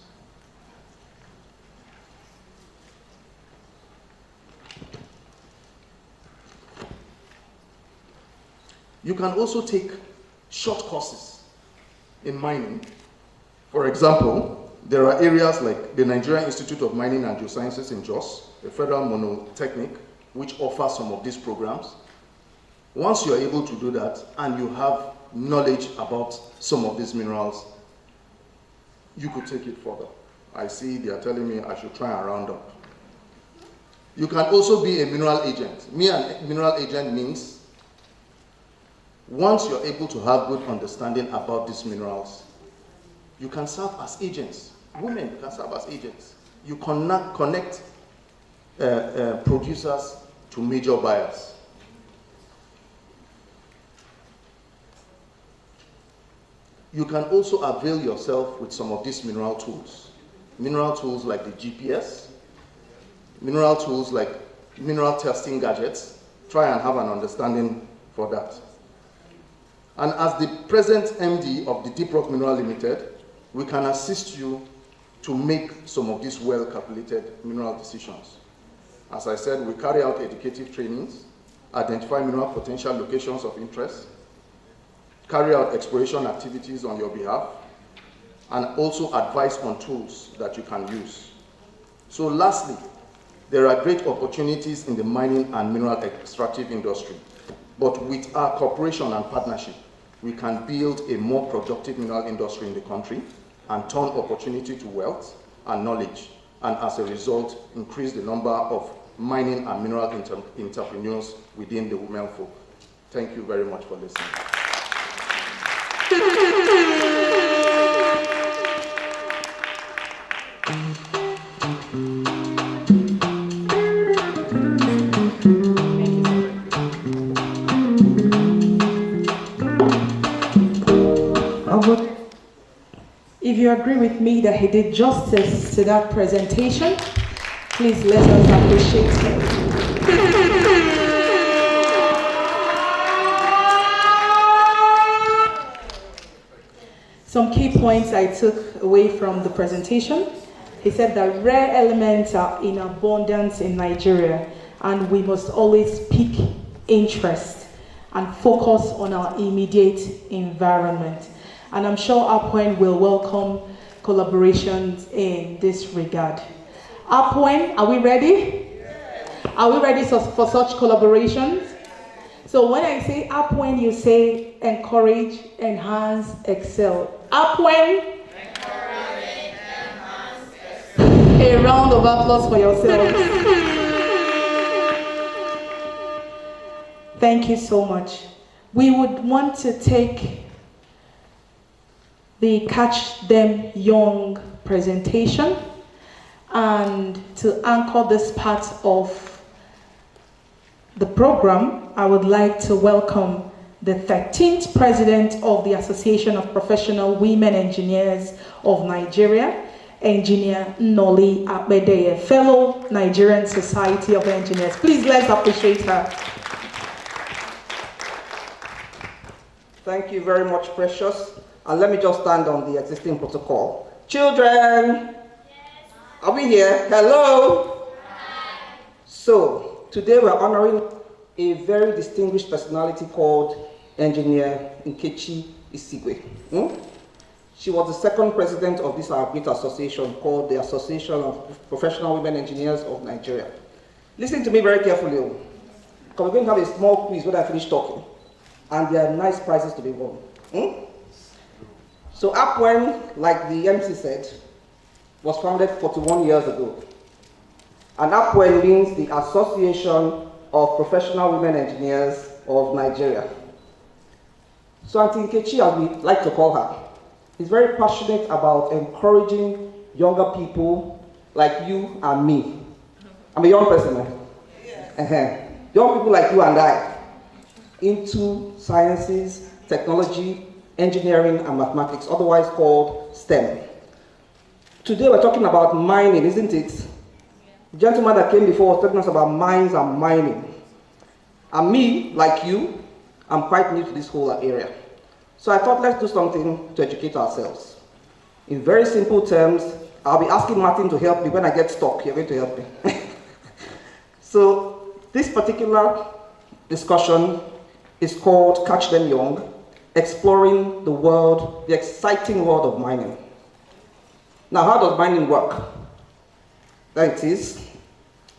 You can also take short courses in mining. For example, there are areas like the Nigerian Institute of Mining and Geosciences in Jos, a federal monotechnic, which offers some of these programs. Once you're able to do that and you have knowledge about some of these minerals, you could take it further. I see they are telling me I should try and round up. You can also be a mineral agent. A mineral agent means once you're able to have good understanding about these minerals, you can serve as agents. Women can serve as agents. You connect producers to major buyers. You can also avail yourself with some of these mineral tools. Mineral tools like the GPS, mineral tools like mineral testing gadgets. Try and have an understanding for that. And as the present MD of the Deep Rock Mineral Limited, we can assist you to make some of these well-calculated mineral decisions. As I said, we carry out educative trainings, identify mineral potential locations of interest, carry out exploration activities on your behalf, and also advise on tools that you can use. So lastly, there are great opportunities in the mining and mineral extractive industry. But with our cooperation and partnership, we can build a more productive mineral industry in the country and turn opportunity to wealth and knowledge, and as a result, increase the number of mining and mineral entrepreneurs within the women folk. Thank you very much for listening. If you agree with me that he did justice to that presentation, please let us appreciate him. Some key points I took away from the presentation. He said that rare elements are in abundance in Nigeria, and we must always pick interest and focus on our immediate environment. And I'm sure Apwen will welcome collaborations in this regard. Apwen, are we ready? Are we ready for such collaborations? So when I say Apwen, you say encourage, enhance, excel. Apwen. Encourage, enhance, excel. A round of applause for yourselves. Thank you so much. We would want to take the Catch Them Young presentation, and to anchor this part of the program, I would like to welcome the 13th President of the Association of Professional Women Engineers of Nigeria, Engineer Noli Akbedeye, fellow Nigerian Society of Engineers. Please let's appreciate her. Thank you very much, Precious. And let me just stand on the existing protocol. Children, are we here? Hello? Hi. So, today we're honoring a very distinguished personality called Engineer Nkechinyere Isigwe. She was the second president of this our great association called the Association of Professional Women Engineers of Nigeria. Listen to me very carefully, because we're going to have a small quiz when I finish talking, and there are nice prizes to be won. So APWEN, like the MC said, was founded 41 years ago. And APWEN means the Association of Professional Women Engineers of Nigeria. So Auntie Nkechi, as we like to call her, is very passionate about encouraging younger people like you and me. I'm a young person, right? Yeah. Young people like you and I into sciences, technology, engineering, and mathematics, otherwise called STEM. Today we're talking about mining, isn't it? The gentleman that came before was telling us about mines and mining. And me, like you, I'm quite new to this whole area. So I thought let's do something to educate ourselves. In very simple terms, I'll be asking Martin to help me. When I get stuck, you're going to help me. So this particular discussion is called Catch Them Young, Exploring the World, the Exciting World of Mining. Now, how does mining work? There it is.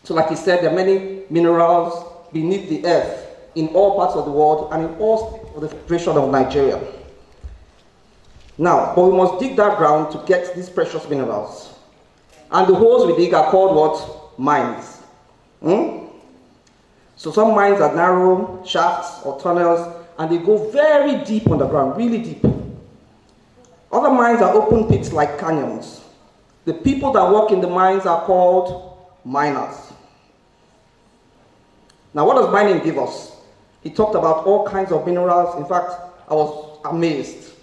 So like he said, there are many minerals beneath the earth in all parts of the world and in all states of the Federation of Nigeria. Now, but we must dig that ground to get these precious minerals. And the holes we dig are called what? Mines. So some mines are narrow shafts or tunnels, and they go very deep underground, really deep. Other mines are open pits like canyons. The people that work in the mines are called miners. Now, what does mining give us? He talked about all kinds of minerals. In fact, I was amazed.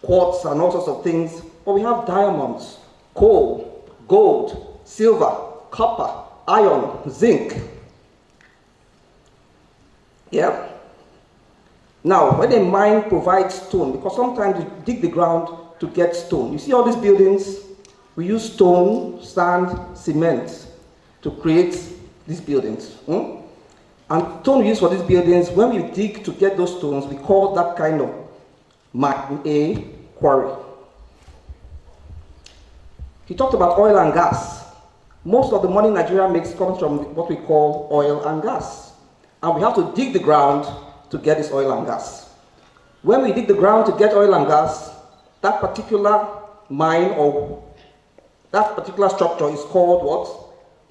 Quartz and all sorts of things. But we have diamonds, coal, gold, silver, copper, iron, zinc. Yeah? Now, when a mine provides stone, because sometimes you dig the ground to get stone. You see all these buildings? We use stone, sand, cement to create these buildings. And stone we use for these buildings, when we dig to get those stones, we call that kind of mine a quarry. He talked about oil and gas. Most of the money Nigeria makes comes from what we call oil and gas. And we have to dig the ground to get this oil and gas. When we dig the ground to get oil and gas, that particular mine or that particular structure is called what?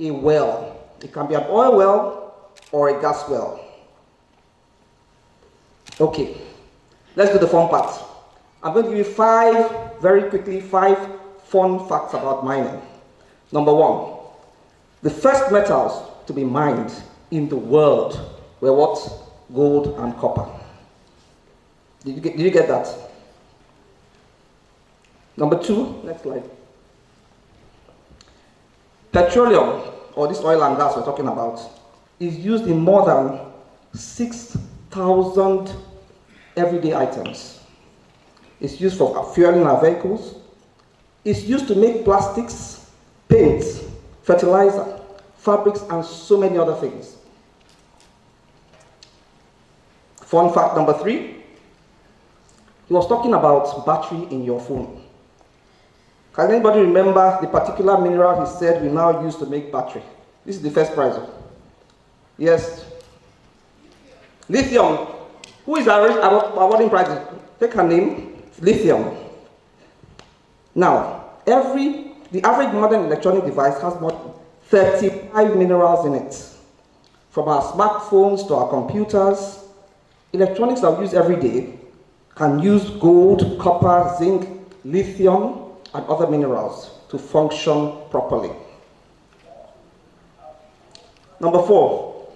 A well. It can be an oil well or a gas well. Okay, let's do the fun part. I'm going to give you very quickly, five fun facts about mining. Number one, the first metals to be mined in the world were what? Gold and copper. Did you get that? Number two, next slide. Petroleum, or this oil and gas we're talking about, is used in more than 6,000 everyday items. It's used for fueling our vehicles. It's used to make plastics, paints, fertilizer, fabrics, and so many other things. Fun fact number three, he was talking about battery in your phone. Can anybody remember the particular mineral he said we now use to make battery? This is the first prize. Yes. Lithium. Who is awarding prizes? Take her name. Lithium. Now, the average modern electronic device has more than 35 minerals in it. From our smartphones to our computers, electronics that we use every day can use gold, copper, zinc, lithium, and other minerals to function properly. Number four,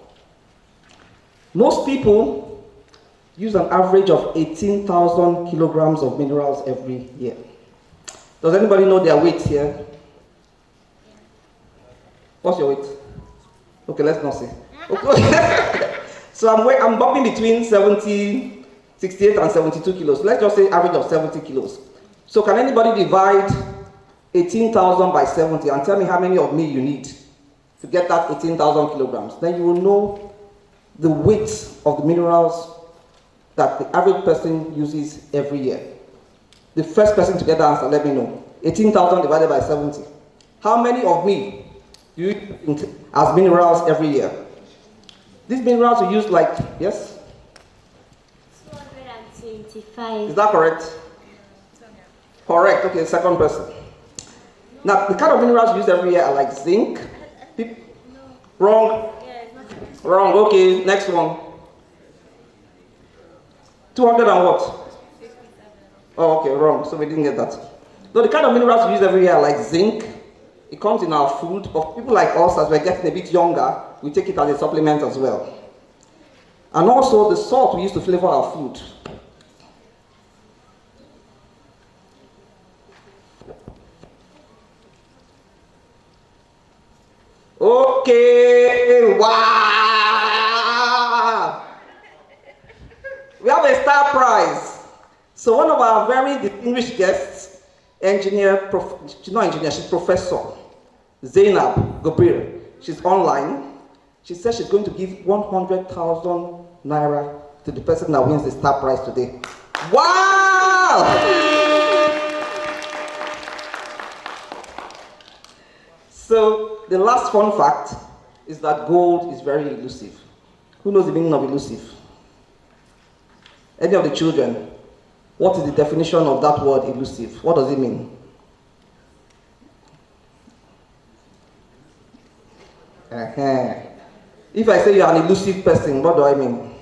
most people use an average of 18,000 kilograms of minerals every year. Does anybody know their weight here? What's your weight? Okay, let's not say. Okay. So I'm bumping between 70 68 and 72 kilos. Let's just say average of 70 kilos. So can anybody divide 18,000 by 70 and tell me how many of me you need to get that 18,000 kilograms? Then you will know the weight of the minerals that the average person uses every year. The first person to get the answer, let me know. 18,000 divided by 70. How many of me do you use as minerals every year? These minerals are used like, yes? 225. Is that correct? Correct, okay, second person. Now, the kind of minerals used every year are like zinc. Wrong? Wrong, okay, next one. 200 and what? Oh, okay, wrong, so we didn't get that. So the kind of minerals we use every year are like zinc. It comes in our food, but people like us, as we're getting a bit younger, we take it as a supplement as well. And also the salt we use to flavor our food. Okay, wow! We have a star prize. So one of our very distinguished guests, she's not engineer, she's Professor Zainab Gobir. She's online. She says she's going to give 100,000 naira to the person that wins the star prize today. Wow! So the last fun fact is that gold is very elusive. Who knows the meaning of elusive? Any of the children? What is the definition of that word elusive? What does it mean? If I say you are an elusive person, what do I mean?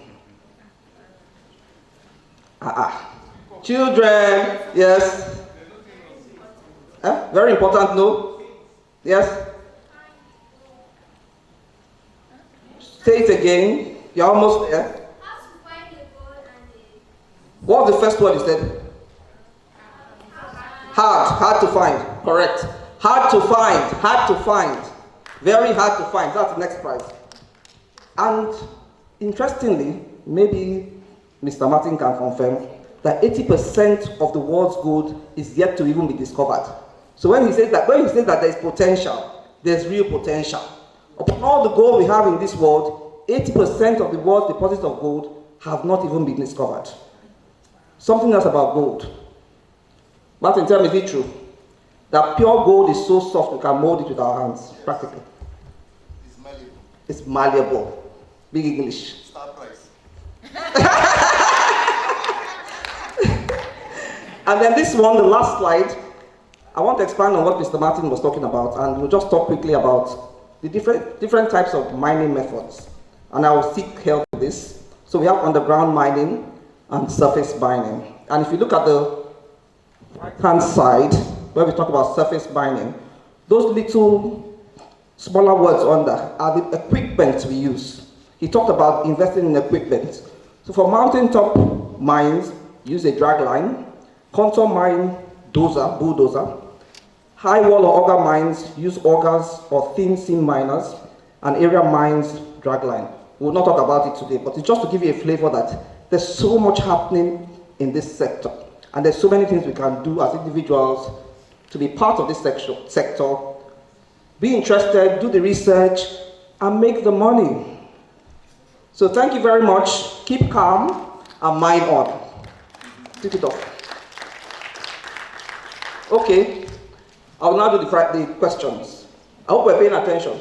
Children, yes. Very important, no? Yes? Say it again. You're almost there. What was the first word you said? Hard to find. Correct. Hard to find. Very hard to find. That's the next prize. And interestingly, maybe Mr. Martin can confirm that 80% of the world's gold is yet to even be discovered. So when he says that there's potential, there's real potential. Upon all the gold we have in this world, 80% of the world's deposits of gold have not even been discovered. Something else about gold. Martin, tell me, is it true that pure gold is so soft we can mold it with our hands, practically? It's malleable. It's malleable. Big English. Star price. And then this one, the last slide, I want to expand on what Mr. Martin was talking about, and we'll just talk quickly about the different types of mining methods. And I will seek help with this. So we have underground mining and surface mining. And if you look at the right-hand side, where we talk about surface mining, those little smaller words under are the equipment we use. He talked about investing in equipment. So for mountaintop mines, use a drag line. Contour mine, bulldozer. High wall or auger mines, use augers or thin seam miners. And area mines, drag line. We'll not talk about it today, but it's just to give you a flavor that there's so much happening in this sector. And there's so many things we can do as individuals to be part of this sector. Be interested, do the research, and make the money. So thank you very much. Keep calm and mine on. Take it off. Okay, I'll now do the questions. I hope we're paying attention.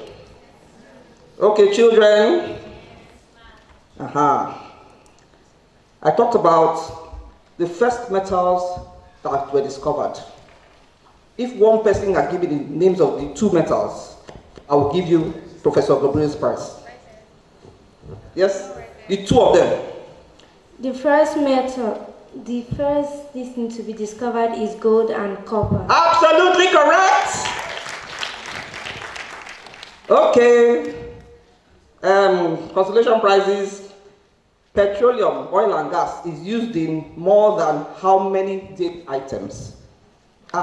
Okay, children. I talked about the first metals that were discovered. If one person can give me the names of the two metals, I will give you Professor Gabriel's prize. Yes? The two of them. The first thing to be discovered is gold and copper. Absolutely correct! Okay. Consolation prizes. Petroleum, oil and gas is used in more than how many date items?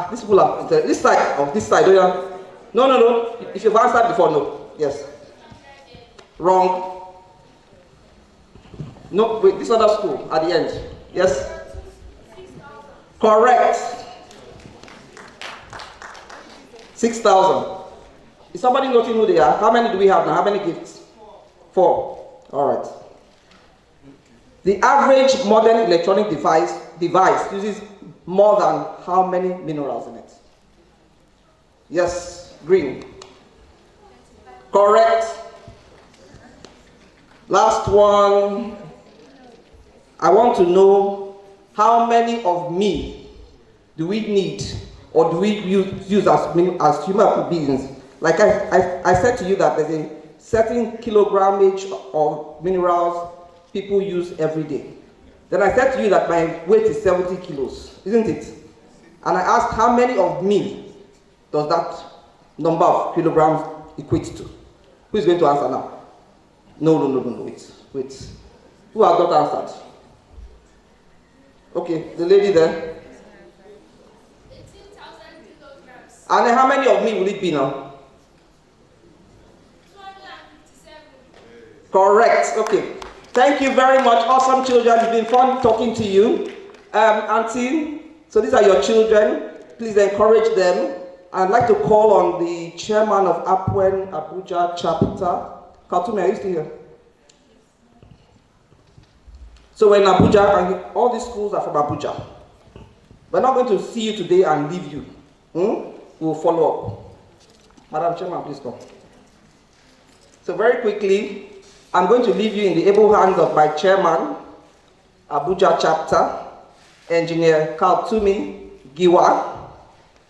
These people are, this side. Oh yeah. No. If you've answered before, no. Yes. Wrong. No, wait, this other school at the end. Yes? Correct. 6,000. Is somebody noting who they are? How many do we have now? How many gifts? 4. All right. The average modern electronic device uses more than how many minerals in it? Yes, green. Correct. Last one. I want to know how many of me do we need or do we use as human beings? Like I said to you that there's a certain kilogramage of minerals people use every day. Then I said to you that my weight is 70 kilos, isn't it? And I asked how many of me does that number of kilograms equate to? Who is going to answer now? No, wait. Who has not answered? Okay, the lady there. 18,000 kilograms. And then how many of me will it be now? 257. Correct. Okay. Thank you very much. Awesome children. It's been fun talking to you. Auntie, so these are your children. Please encourage them. I'd like to call on the chairman of APWEN Abuja chapter. Kaltume, are you still here? So we're in Abuja, and all these schools are from Abuja. We're not going to see you today and leave you. We'll follow up. Madam Chairman, please come. So very quickly, I'm going to leave you in the able hands of my chairman, Abuja chapter, Engineer Kaltume Giwa.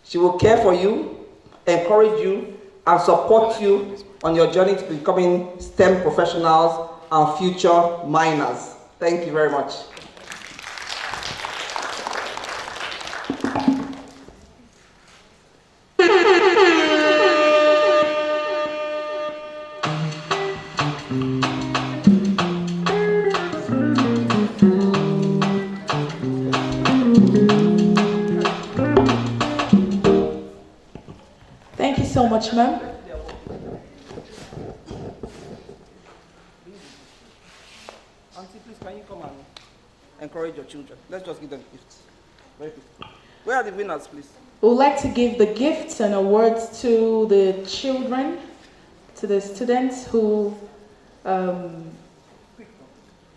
She will care for you, encourage you, and support you on your journey to becoming STEM professionals and future miners. Thank you very much. Thank you so much, ma'am. Auntie, please, can you come and encourage your children? Let's just give them gifts. Very quick. Where are the winners, please? We would like to give the gifts and awards to the children, to the students who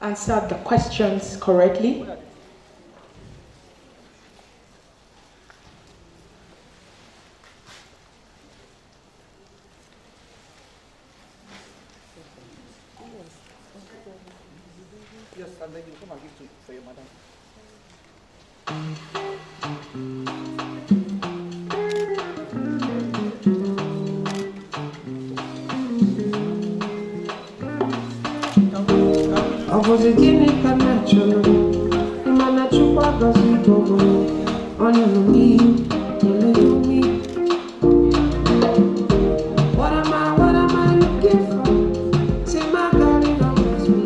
answered the questions correctly. Yes, and then you come and give to for your madam. I was a guinea can natural. Man, I took what was it over. On your knee, you me. What am I looking for? Say my God, it always me.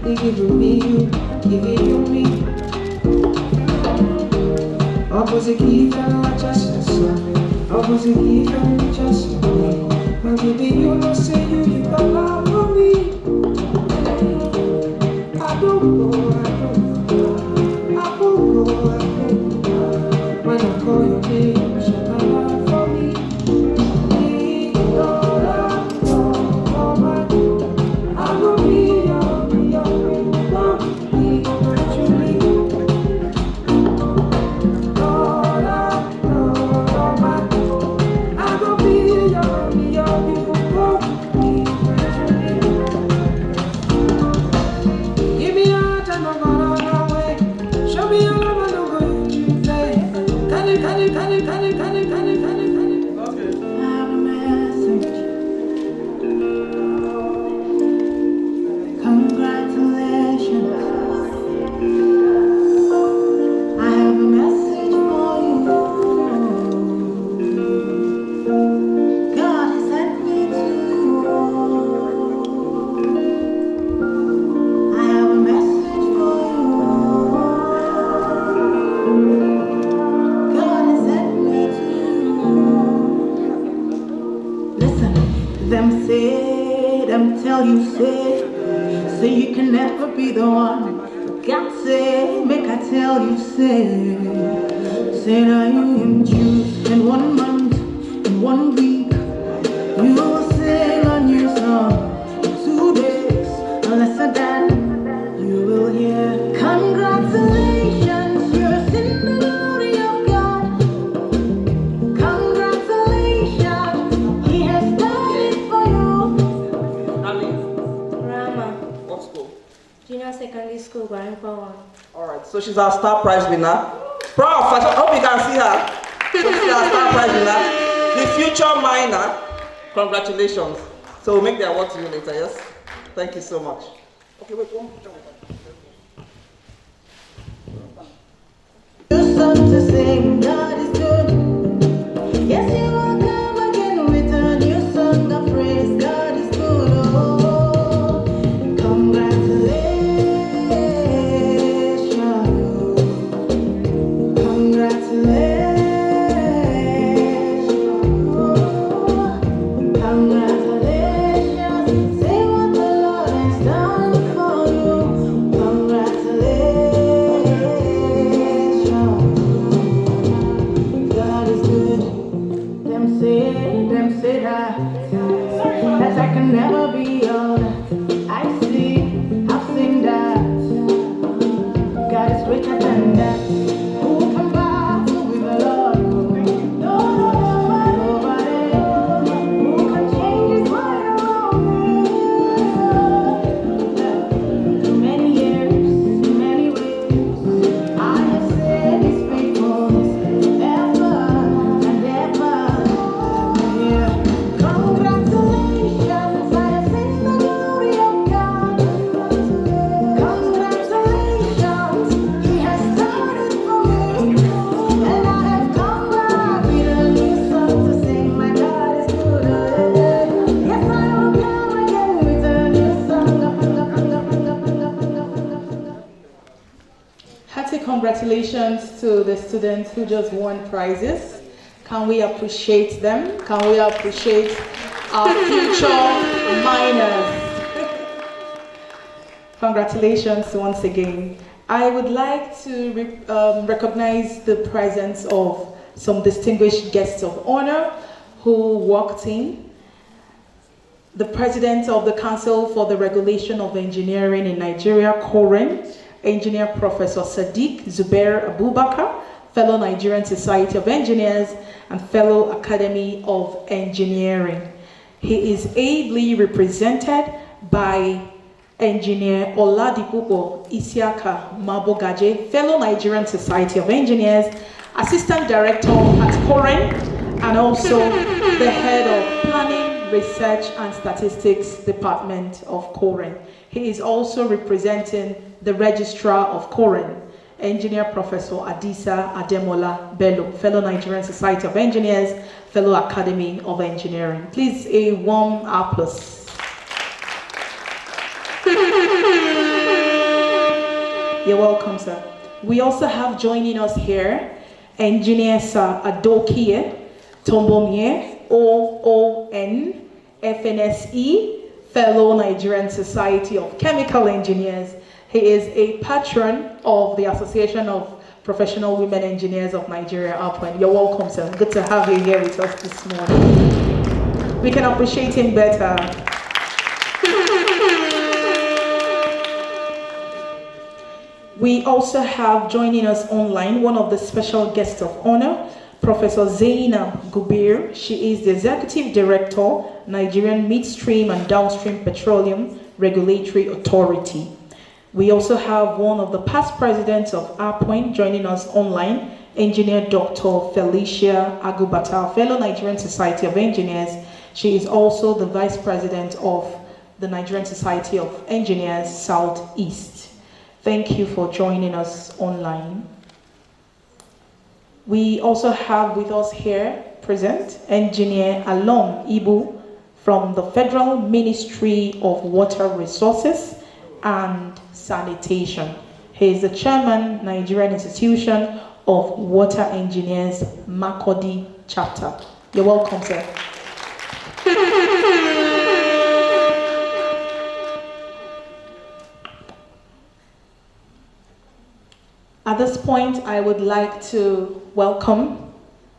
They giving me you, giving you me. I was a giver, I just saw. I was a giver, I just saw. I'm giving you, no say you got love for me. I don't go. When I call your name, shut my love for me. I will be your Them tell you say you can never be the one. God say, make I tell you, say that you am Jews in 1 month, in 1 week. You will sing a new song in 2 days, unless I die. You will hear, congratulations, you're in the glory of God. Congratulations, He has done it for you. Ali, Rama, what school? Junior Secondary School, going forward. Alright, so she's our star prize winner. Prof, I hope you can see her. So she's our star prize winner. The future minor, congratulations. So we'll make the award to you later, yes? Thank you so much. Okay, wait, one more. You sung to sing, God is good. Yes, you will come again with a new song of praise. God is good. Oh, congratulations. Congratulations. Congratulations. Say what the Lord has done for you. Congratulations. God is good. Them say that I can never be all that I see. I've seen that God is greater than that. Who can battle with the Lord? Nobody. Who can change His mind around me? Through many years, in many ways, I have seen His faithfulness ever and ever. Yeah. Congratulations, I have seen the glory of God. Congratulations, He has done it for me. And I have come back with a new song to sing. My God is good. Yes, I will come again with a new song. Hearty congratulations to the students who just won prizes. Can we appreciate them? Can we appreciate our future minors? Congratulations once again. I would like to recognize the presence of some distinguished guests of honor who walked in. The President of the Council for the Regulation of Engineering in Nigeria, COREN, Engineer Professor Sadiq Zubair Abubakar, fellow Nigerian Society of Engineers and fellow Academy of Engineering. He is ably represented by Engineer Oladipupo Isiaka Mabogaje, fellow Nigerian Society of Engineers, Assistant Director at COREN, and also the Head of Planning, Research and Statistics Department of COREN. He is also representing the Registrar of COREN, Engineer Professor Adisa Ademola Bello, fellow Nigerian Society of Engineers, fellow Academy of Engineering. Please, a warm applause. You're welcome, sir. We also have joining us here, Engineer Sir Adokie Tombomie, OON, FNSE, fellow Nigerian Society of Chemical Engineers. He is a patron of the Association of Professional Women Engineers of Nigeria, APWEN. You're welcome, sir. Good to have you here with us this morning. We can appreciate him better. We also have joining us online one of the special guests of honor, Professor Zainab Gubir. She is the Executive Director, Nigerian Midstream and Downstream Petroleum Regulatory Authority. We also have one of the past presidents of APWEN joining us online, Engineer Dr. Felicia Agubata, fellow Nigerian Society of Engineers. She is also the Vice President of the Nigerian Society of Engineers Southeast. Thank you for joining us online. We also have with us here present Engineer Alon Ibu from the Federal Ministry of Water Resources and Sanitation. He is the Chairman, Nigerian Institution of Water Engineers, Makurdi Chapter. You're welcome, sir. At this point, I would like to welcome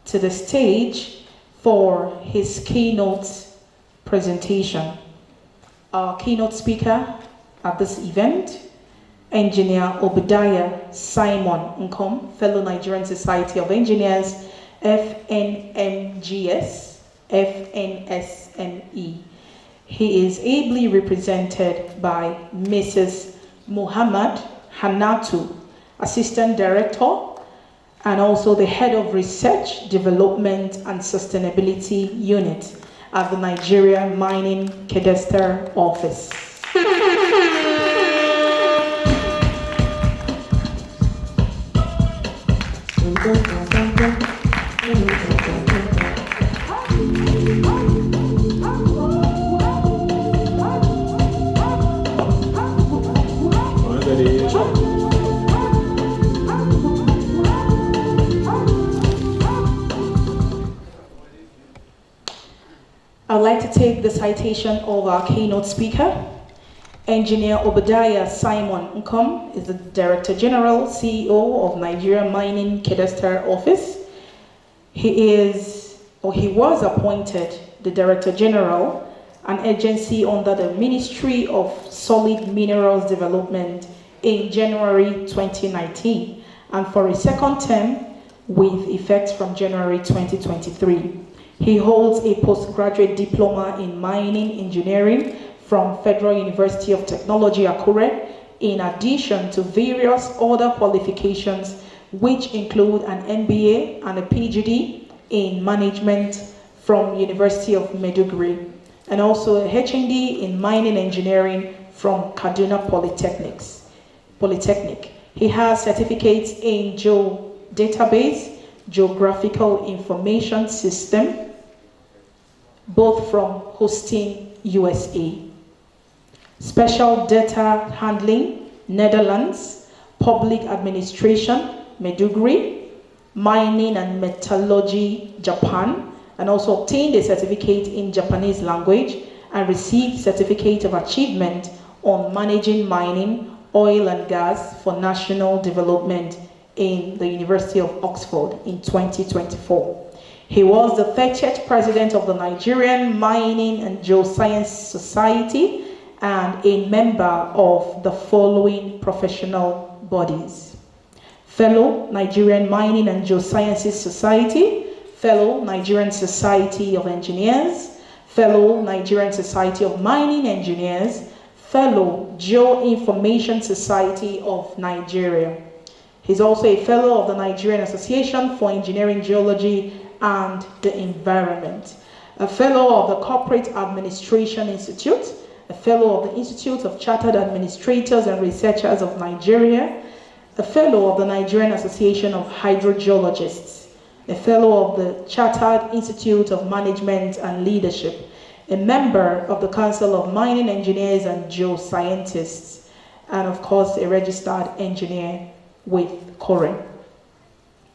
to the stage for his keynote presentation. Our keynote speaker at this event, Engineer Obadiah Simon Nkom, Fellow Nigerian Society of Engineers, FNMGS, FNSME. He is ably represented by Mrs. Muhammad Hanatu, Assistant Director, and also the Head of Research, Development and Sustainability Unit at the Nigeria Mining Cadastre Office. I'd like to take the citation of our keynote speaker. Engineer Obadiah Simon Nkom is the Director General, CEO of Nigeria Mining Cadastre Office. He was appointed the Director General, an agency under the Ministry of Solid Minerals Development, in January 2019, and for a second term with effect from January 2023. He holds a postgraduate diploma in mining engineering from Federal University of Technology, Akure, in addition to various other qualifications, which include an MBA and a PhD in management from University of Maiduguri, and also a HND in mining engineering from Kaduna Polytechnic. He has certificates in geodatabase, geographical information system, both from Hosting USA, Special Data Handling, Netherlands, Public Administration, Maiduguri, Mining and Metallurgy, Japan, and also obtained a certificate in Japanese language and received Certificate of Achievement on Managing Mining, Oil and Gas for National Development in the University of Oxford in 2024. He was the 30th president of the Nigerian Mining and Geoscience Society and a member of the following professional bodies: Fellow Nigerian Mining and Geosciences Society, Fellow Nigerian Society of Engineers, Fellow Nigerian Society of Mining Engineers, Fellow Geoinformation Society of Nigeria. He's also a fellow of the Nigerian Association for Engineering, Geology and the Environment, a fellow of the Corporate Administration Institute, a fellow of the Institute of Chartered Administrators and Researchers of Nigeria, a fellow of the Nigerian Association of Hydrogeologists, a fellow of the Chartered Institute of Management and Leadership, a member of the Council of Mining Engineers and Geoscientists, and of course a registered engineer with CORE.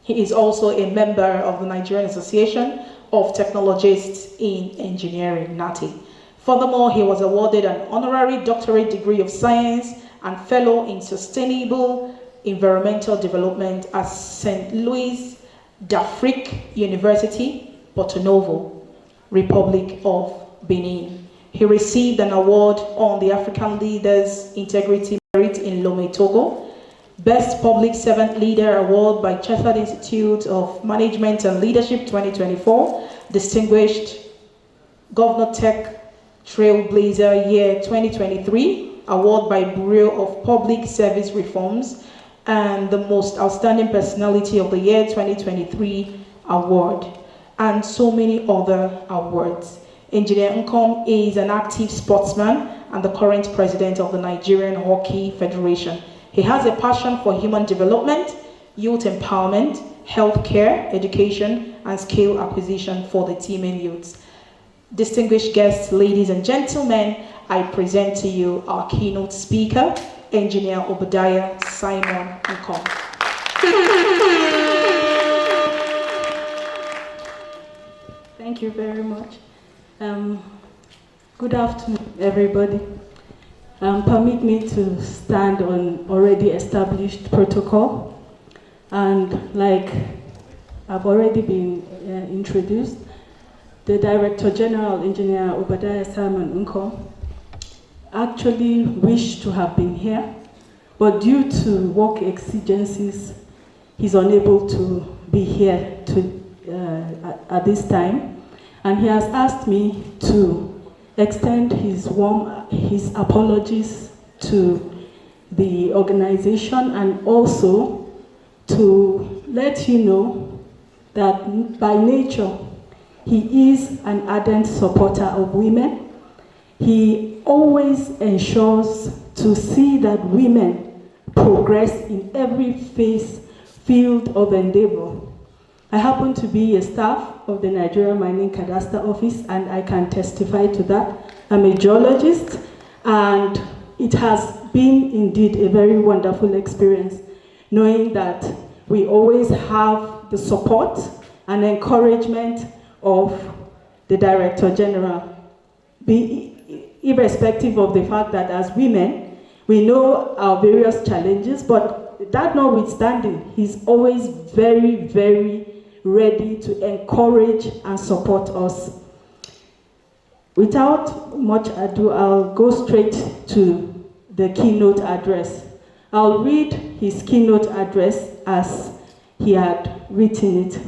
He is also a member of the Nigerian Association of Technologists in Engineering, NATE. Furthermore, he was awarded an honorary doctorate degree of science and fellow in sustainable environmental development at St. Louis d'Afrique University, Porto Novo, Republic of Benin. He received an award on the African Leaders Integrity Merit in Lomé, Togo, Best Public Servant Leader Award by Chartered Institute of Management and Leadership 2024, Distinguished Governor Tech Trailblazer Year 2023, Award by Bureau of Public Service Reforms, and the Most Outstanding Personality of the Year 2023 Award, and so many other awards. Engineer Nkom is an active sportsman and the current president of the Nigerian Hockey Federation. He has a passion for human development, youth empowerment, healthcare, education, and skill acquisition for the teeming youths. Distinguished guests, ladies and gentlemen, I present to you our keynote speaker, Engineer Obadiah Simon Nkom. Thank you very much. Good afternoon, everybody. Permit me to stand on already established protocol. And like I've already been introduced, the Director General, Engineer Obadiah Simon Nkor, actually wished to have been here, but due to work exigencies, he's unable to be here at this time. And he has asked me to extend his apologies to the organization, and also to let you know that by nature, he is an ardent supporter of women. He always ensures to see that women progress in every field of endeavor. I happen to be a staff of the Nigerian Mining Cadastre Office, and I can testify to that. I'm a geologist, and it has been indeed a very wonderful experience, knowing that we always have the support and encouragement of the Director General, irrespective of the fact that as women, we know our various challenges, but that notwithstanding, he's always very, very ready to encourage and support us. Without much ado, I'll go straight to the keynote address. I'll read his keynote address as he had written it.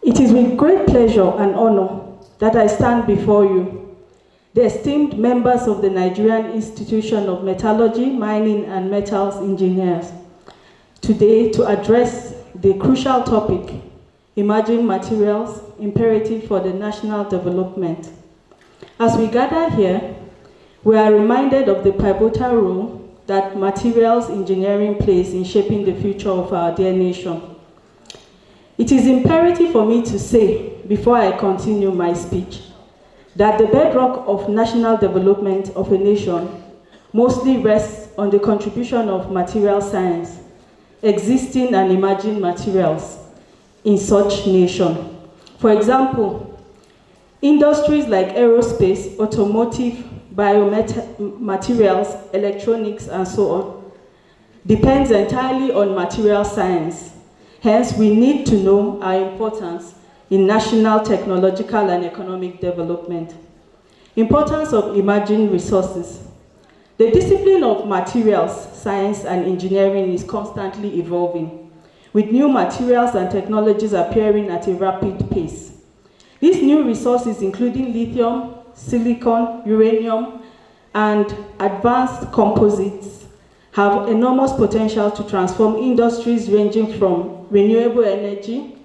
It is with great pleasure and honor that I stand before you, the esteemed members of the Nigerian Institution of Metallurgy, Mining and Metals Engineers, today to address the crucial topic, emerging materials, imperative for the national development. As we gather here, we are reminded of the pivotal role that materials engineering plays in shaping the future of our dear nation. It is imperative for me to say, before I continue my speech, that the bedrock of national development of a nation mostly rests on the contribution of material science, existing and emerging materials in such nation. For example, industries like aerospace, automotive, biomaterials, electronics, and so on, depends entirely on material science. Hence, we need to know our importance in national technological and economic development. Importance of emerging resources. The discipline of materials, science, and engineering is constantly evolving, with new materials and technologies appearing at a rapid pace. These new resources, including lithium, silicon, uranium, and advanced composites, have enormous potential to transform industries ranging from renewable energy,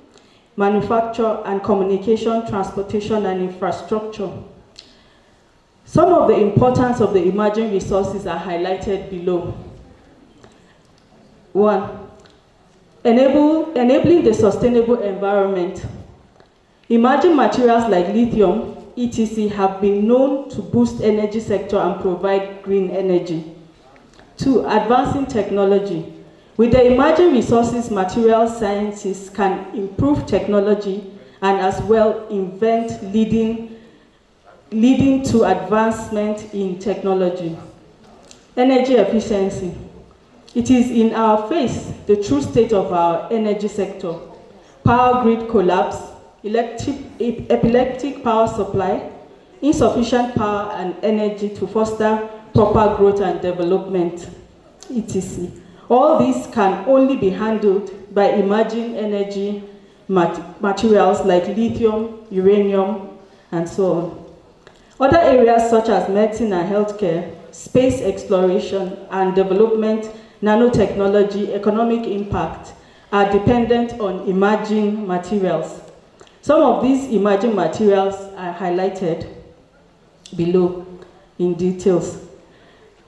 manufacture and communication, transportation, and infrastructure. Some of the importance of the emerging resources are highlighted below. 1. Enabling the sustainable environment. Emerging materials like lithium, etc., have been known to boost energy sector and provide green energy. 2. Advancing technology. With the emerging resources, material scientists can improve technology and as well invent leading to advancement in technology. Energy efficiency. It is in our face the true state of our energy sector. Power grid collapse, epileptic power supply, insufficient power and energy to foster proper growth and development, etc. All these can only be handled by emerging energy materials like lithium, uranium, and so on. Other areas such as medicine and healthcare, space exploration and development, nanotechnology, economic impact are dependent on emerging materials. Some of these emerging materials are highlighted below in details.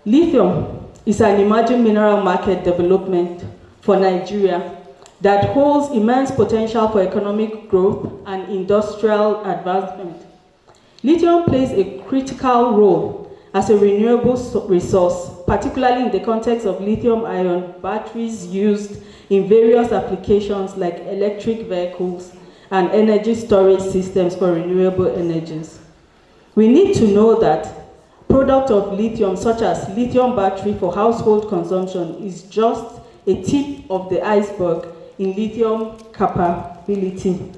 Lithium is an emerging mineral market development for Nigeria that holds immense potential for economic growth and industrial advancement. Lithium plays a critical role as a renewable resource, particularly in the context of lithium-ion batteries used in various applications like electric vehicles and energy storage systems for renewable energies. We need to know that product of lithium, such as lithium battery for household consumption, is just a tip of the iceberg in lithium capability.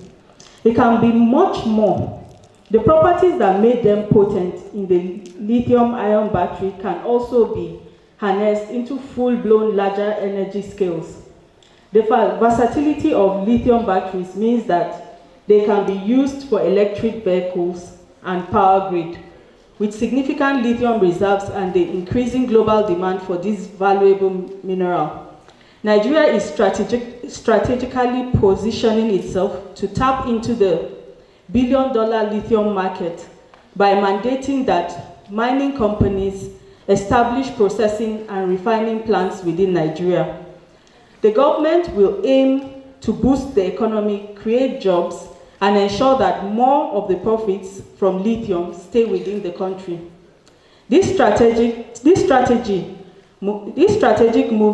It can be much more. The properties that made them potent in the lithium-ion battery can also be harnessed into full-blown larger energy scales. The versatility of lithium batteries means that they can be used for electric vehicles and power grid. With significant lithium reserves and the increasing global demand for this valuable mineral, Nigeria is strategically positioning itself to tap into the billion-dollar lithium market by mandating that mining companies establish processing and refining plants within Nigeria. The government will aim to boost the economy, create jobs, and ensure that more of the profits from lithium stay within the country. This strategic move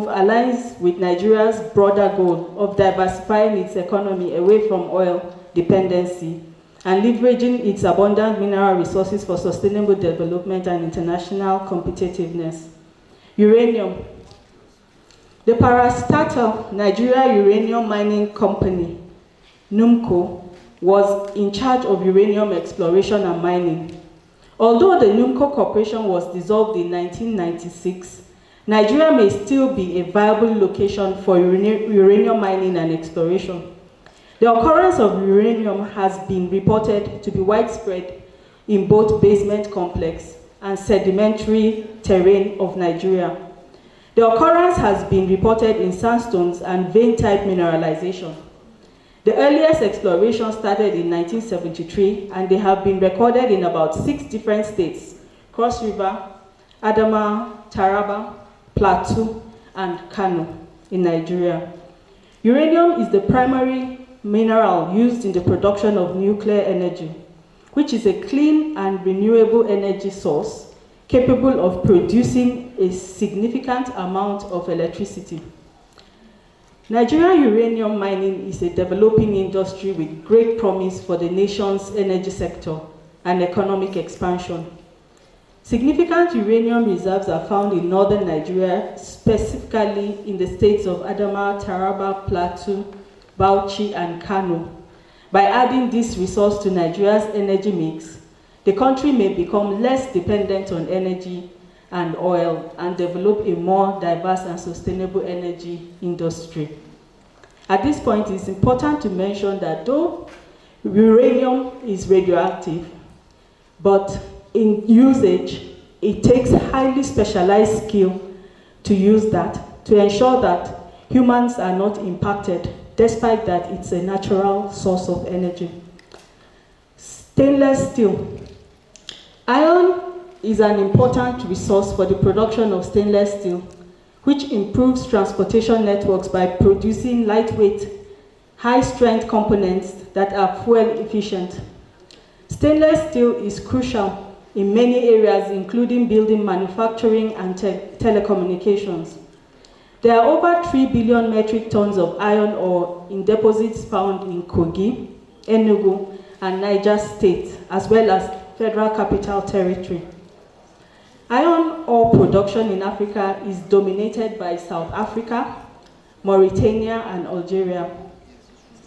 aligns with Nigeria's broader goal of diversifying its economy away from oil dependency and leveraging its abundant mineral resources for sustainable development and international competitiveness. Uranium. The parastatal Nigeria Uranium Mining Company, NUMCO, was in charge of uranium exploration and mining. Although the NUMCO Corporation was dissolved in 1996, Nigeria may still be a viable location for uranium mining and exploration. The occurrence of uranium has been reported to be widespread in both basement complex and sedimentary terrain of Nigeria. The occurrence has been reported in sandstones and vein-type mineralization. The earliest exploration started in 1973, and they have been recorded in about 6 different states: Cross River, Adamawa, Taraba, Plateau, and Kano in Nigeria. Uranium is the primary mineral used in the production of nuclear energy, which is a clean and renewable energy source capable of producing a significant amount of electricity. Nigerian uranium mining is a developing industry with great promise for the nation's energy sector and economic expansion. Significant uranium reserves are found in northern Nigeria, specifically in the states of Adamawa, Taraba, Plateau, Bauchi, and Kano. By adding this resource to Nigeria's energy mix, the country may become less dependent on energy and oil and develop a more diverse and sustainable energy industry. At this point, it's important to mention that though uranium is radioactive, but in usage, it takes highly specialized skill to use that, to ensure that humans are not impacted, despite that it's a natural source of energy. Stainless steel. Iron is an important resource for the production of stainless steel, which improves transportation networks by producing lightweight, high-strength components that are fuel efficient. Stainless steel is crucial in many areas, including building, manufacturing, and telecommunications. There are over 3 billion metric tons of iron ore in deposits found in Kogi, Enugu, and Niger State, as well as Federal Capital Territory. Iron ore production in Africa is dominated by South Africa, Mauritania, and Algeria.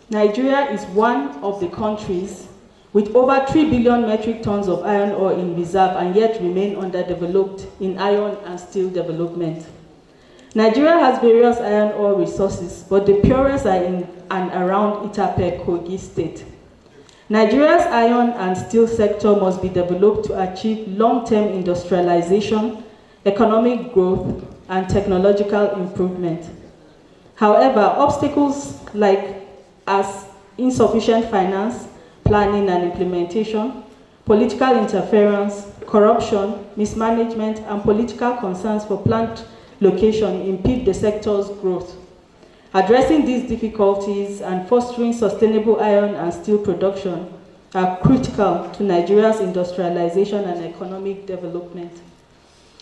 Nigeria is one of the countries with over 3 billion metric tons of iron ore in reserve and yet remain underdeveloped in iron and steel development. Nigeria has various iron ore resources, but the purest are in and around Itape, Kogi State. Nigeria's iron and steel sector must be developed to achieve long-term industrialization, economic growth, and technological improvement. However, obstacles like as insufficient finance, planning and implementation, political interference, corruption, mismanagement, and political concerns for plant location impede the sector's growth. Addressing these difficulties and fostering sustainable iron and steel production are critical to Nigeria's industrialization and economic development.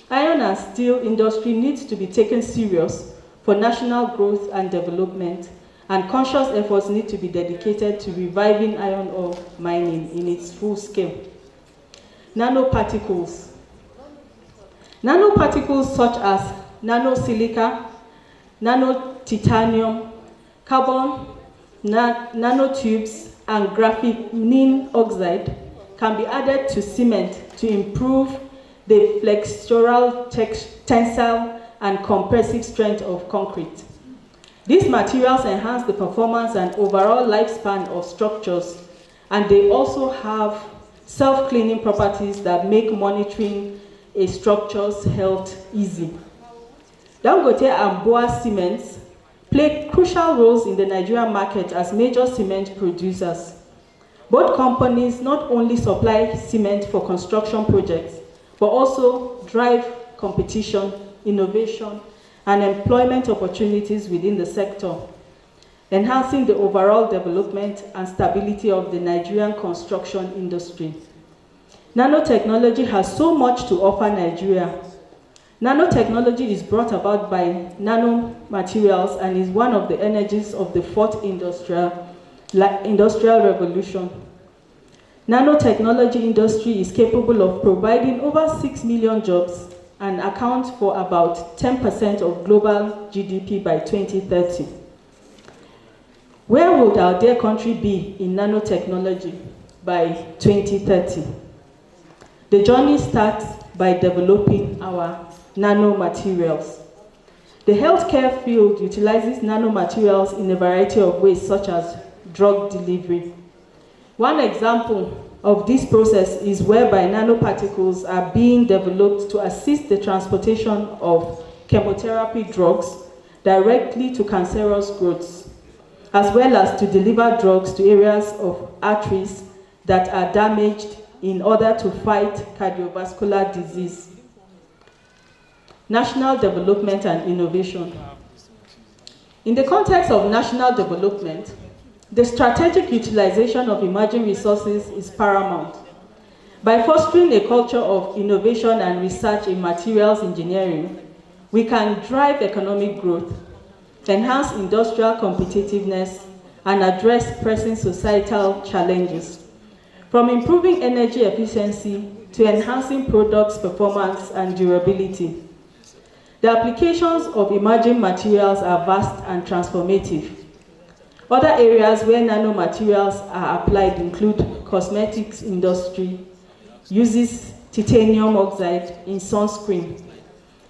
Iron and steel industry needs to be taken serious for national growth and development, and conscious efforts need to be dedicated to reviving iron ore mining in its full scale. Nanoparticles. Nanoparticles such as nanosilica, titanium, carbon nanotubes, and graphene oxide can be added to cement to improve the flexural, tensile, and compressive strength of concrete. These materials enhance the performance and overall lifespan of structures, and they also have self-cleaning properties that make monitoring a structure's health easy. Dangote and Boa Cements play crucial roles in the Nigerian market as major cement producers. Both companies not only supply cement for construction projects, but also drive competition, innovation, and employment opportunities within the sector, enhancing the overall development and stability of the Nigerian construction industry. Nanotechnology has so much to offer Nigeria. Nanotechnology is brought about by nanomaterials and is one of the energies of the fourth industrial revolution. Nanotechnology industry is capable of providing over 6 million jobs and accounts for about 10% of global GDP by 2030. Where would our dear country be in nanotechnology by 2030? The journey starts by developing our nanomaterials. The healthcare field utilizes nanomaterials in a variety of ways, such as drug delivery. One example of this process is whereby nanoparticles are being developed to assist the transportation of chemotherapy drugs directly to cancerous growths, as well as to deliver drugs to areas of arteries that are damaged in order to fight cardiovascular disease. National development and innovation. In the context of national development, the strategic utilization of emerging resources is paramount. By fostering a culture of innovation and research in materials engineering, we can drive economic growth, enhance industrial competitiveness, and address pressing societal challenges, from improving energy efficiency to enhancing products' performance and durability. The applications of emerging materials are vast and transformative. Other areas where nanomaterials are applied include cosmetics industry, uses titanium oxide in sunscreen.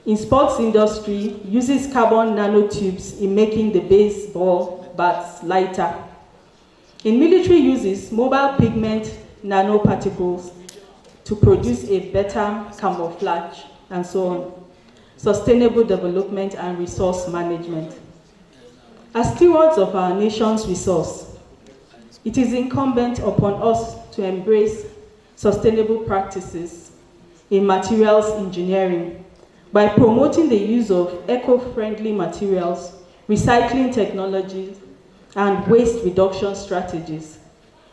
In sports industry, uses carbon nanotubes in making the baseball bats lighter. In military uses, mobile pigment nanoparticles to produce a better camouflage, and so on. Sustainable development and resource management. As stewards of our nation's resource, it is incumbent upon us to embrace sustainable practices in materials engineering by promoting the use of eco-friendly materials, recycling technologies, and waste reduction strategies.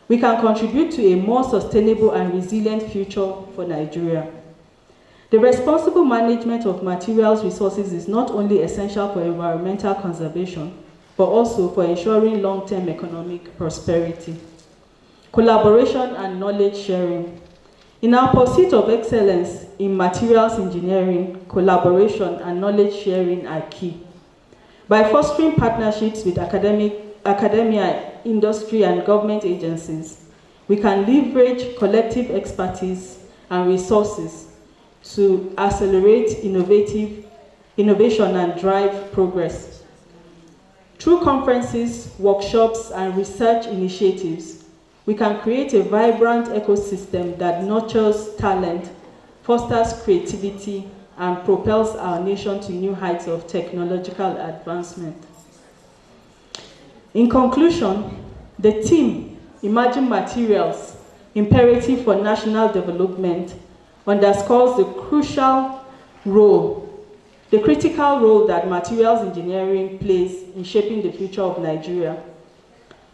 We can contribute to a more sustainable and resilient future for Nigeria. The responsible management of materials resources is not only essential for environmental conservation, but also for ensuring long-term economic prosperity. Collaboration and knowledge sharing. In our pursuit of excellence in materials engineering, collaboration and knowledge sharing are key. By fostering partnerships with academia, industry, and government agencies, we can leverage collective expertise and resources to accelerate innovation and drive progress. Through conferences, workshops, and research initiatives, we can create a vibrant ecosystem that nurtures talent, fosters creativity, and propels our nation to new heights of technological advancement. In conclusion, the theme, Emerging Materials, Imperative for National Development, underscores the critical role that materials engineering plays in shaping the future of Nigeria.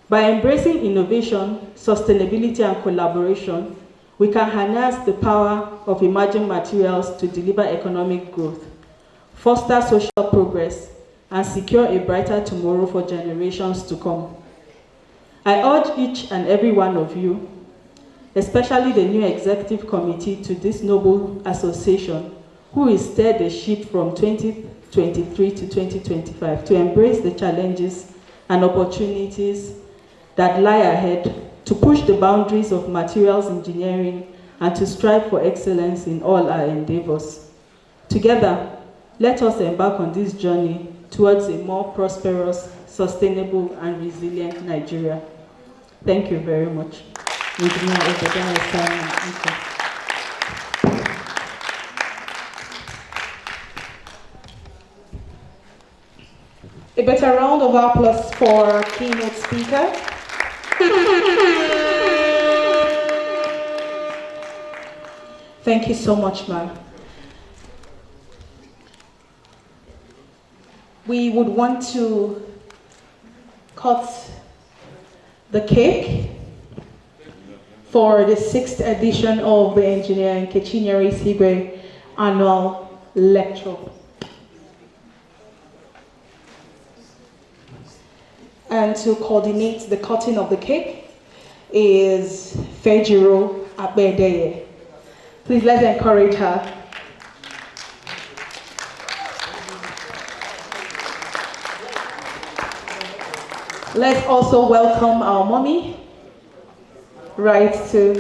By embracing innovation, sustainability, and collaboration, we can harness the power of emerging materials to deliver economic growth, foster social progress, and secure a brighter tomorrow for generations to come. I urge each and every one of you, especially the new executive committee to this noble association, who will steer the ship from 20 2023 to 2025 to embrace the challenges and opportunities that lie ahead, to push the boundaries of materials engineering, and to strive for excellence in all our endeavors. Together, let us embark on this journey towards a more prosperous, sustainable, and resilient Nigeria. Thank you very much. Engineer Obadiah Simon Nko. A better round of applause for our keynote speaker. Thank you so much, ma'am. We would want to cut the cake for the 6th edition of the Engineer Nkechinyere Isigwe Annual Lecture. And to coordinate the cutting of the cake is Fejiro Abedeye. Please let's encourage her. Let's also welcome our mommy, right to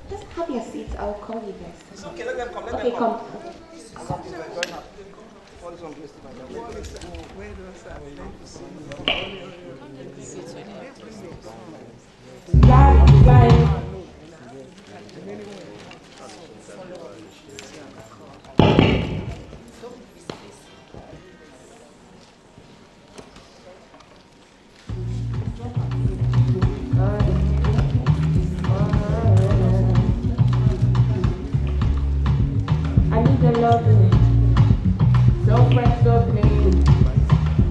just have your seats. I'll call you guys. It's okay, let them come. Okay, come. I need the loving. So fresh of me.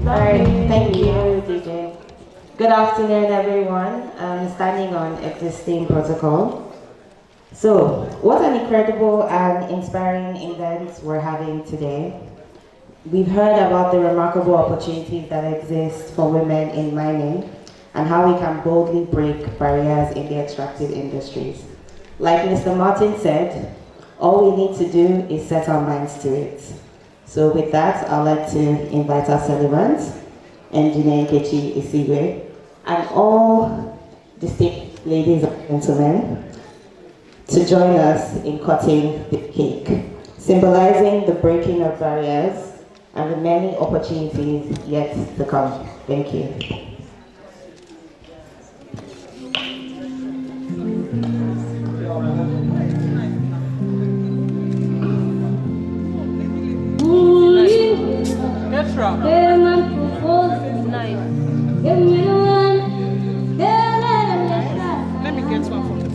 Alright, thank you, DJ. Good afternoon, everyone. I'm standing on existing protocol. So, what an incredible and inspiring event we're having today. We've heard about the remarkable opportunities that exist for women in mining and how we can boldly break barriers in the extractive industries. Like Mr. Martin said, all we need to do is set our minds to it. So with that, I'd like to invite our celebrants, Engineer Nkechi Isigwe, and all distinct ladies and gentlemen, to join us in cutting the cake, symbolizing the breaking of barriers and the many opportunities yet to come. Thank you. Let me get one from the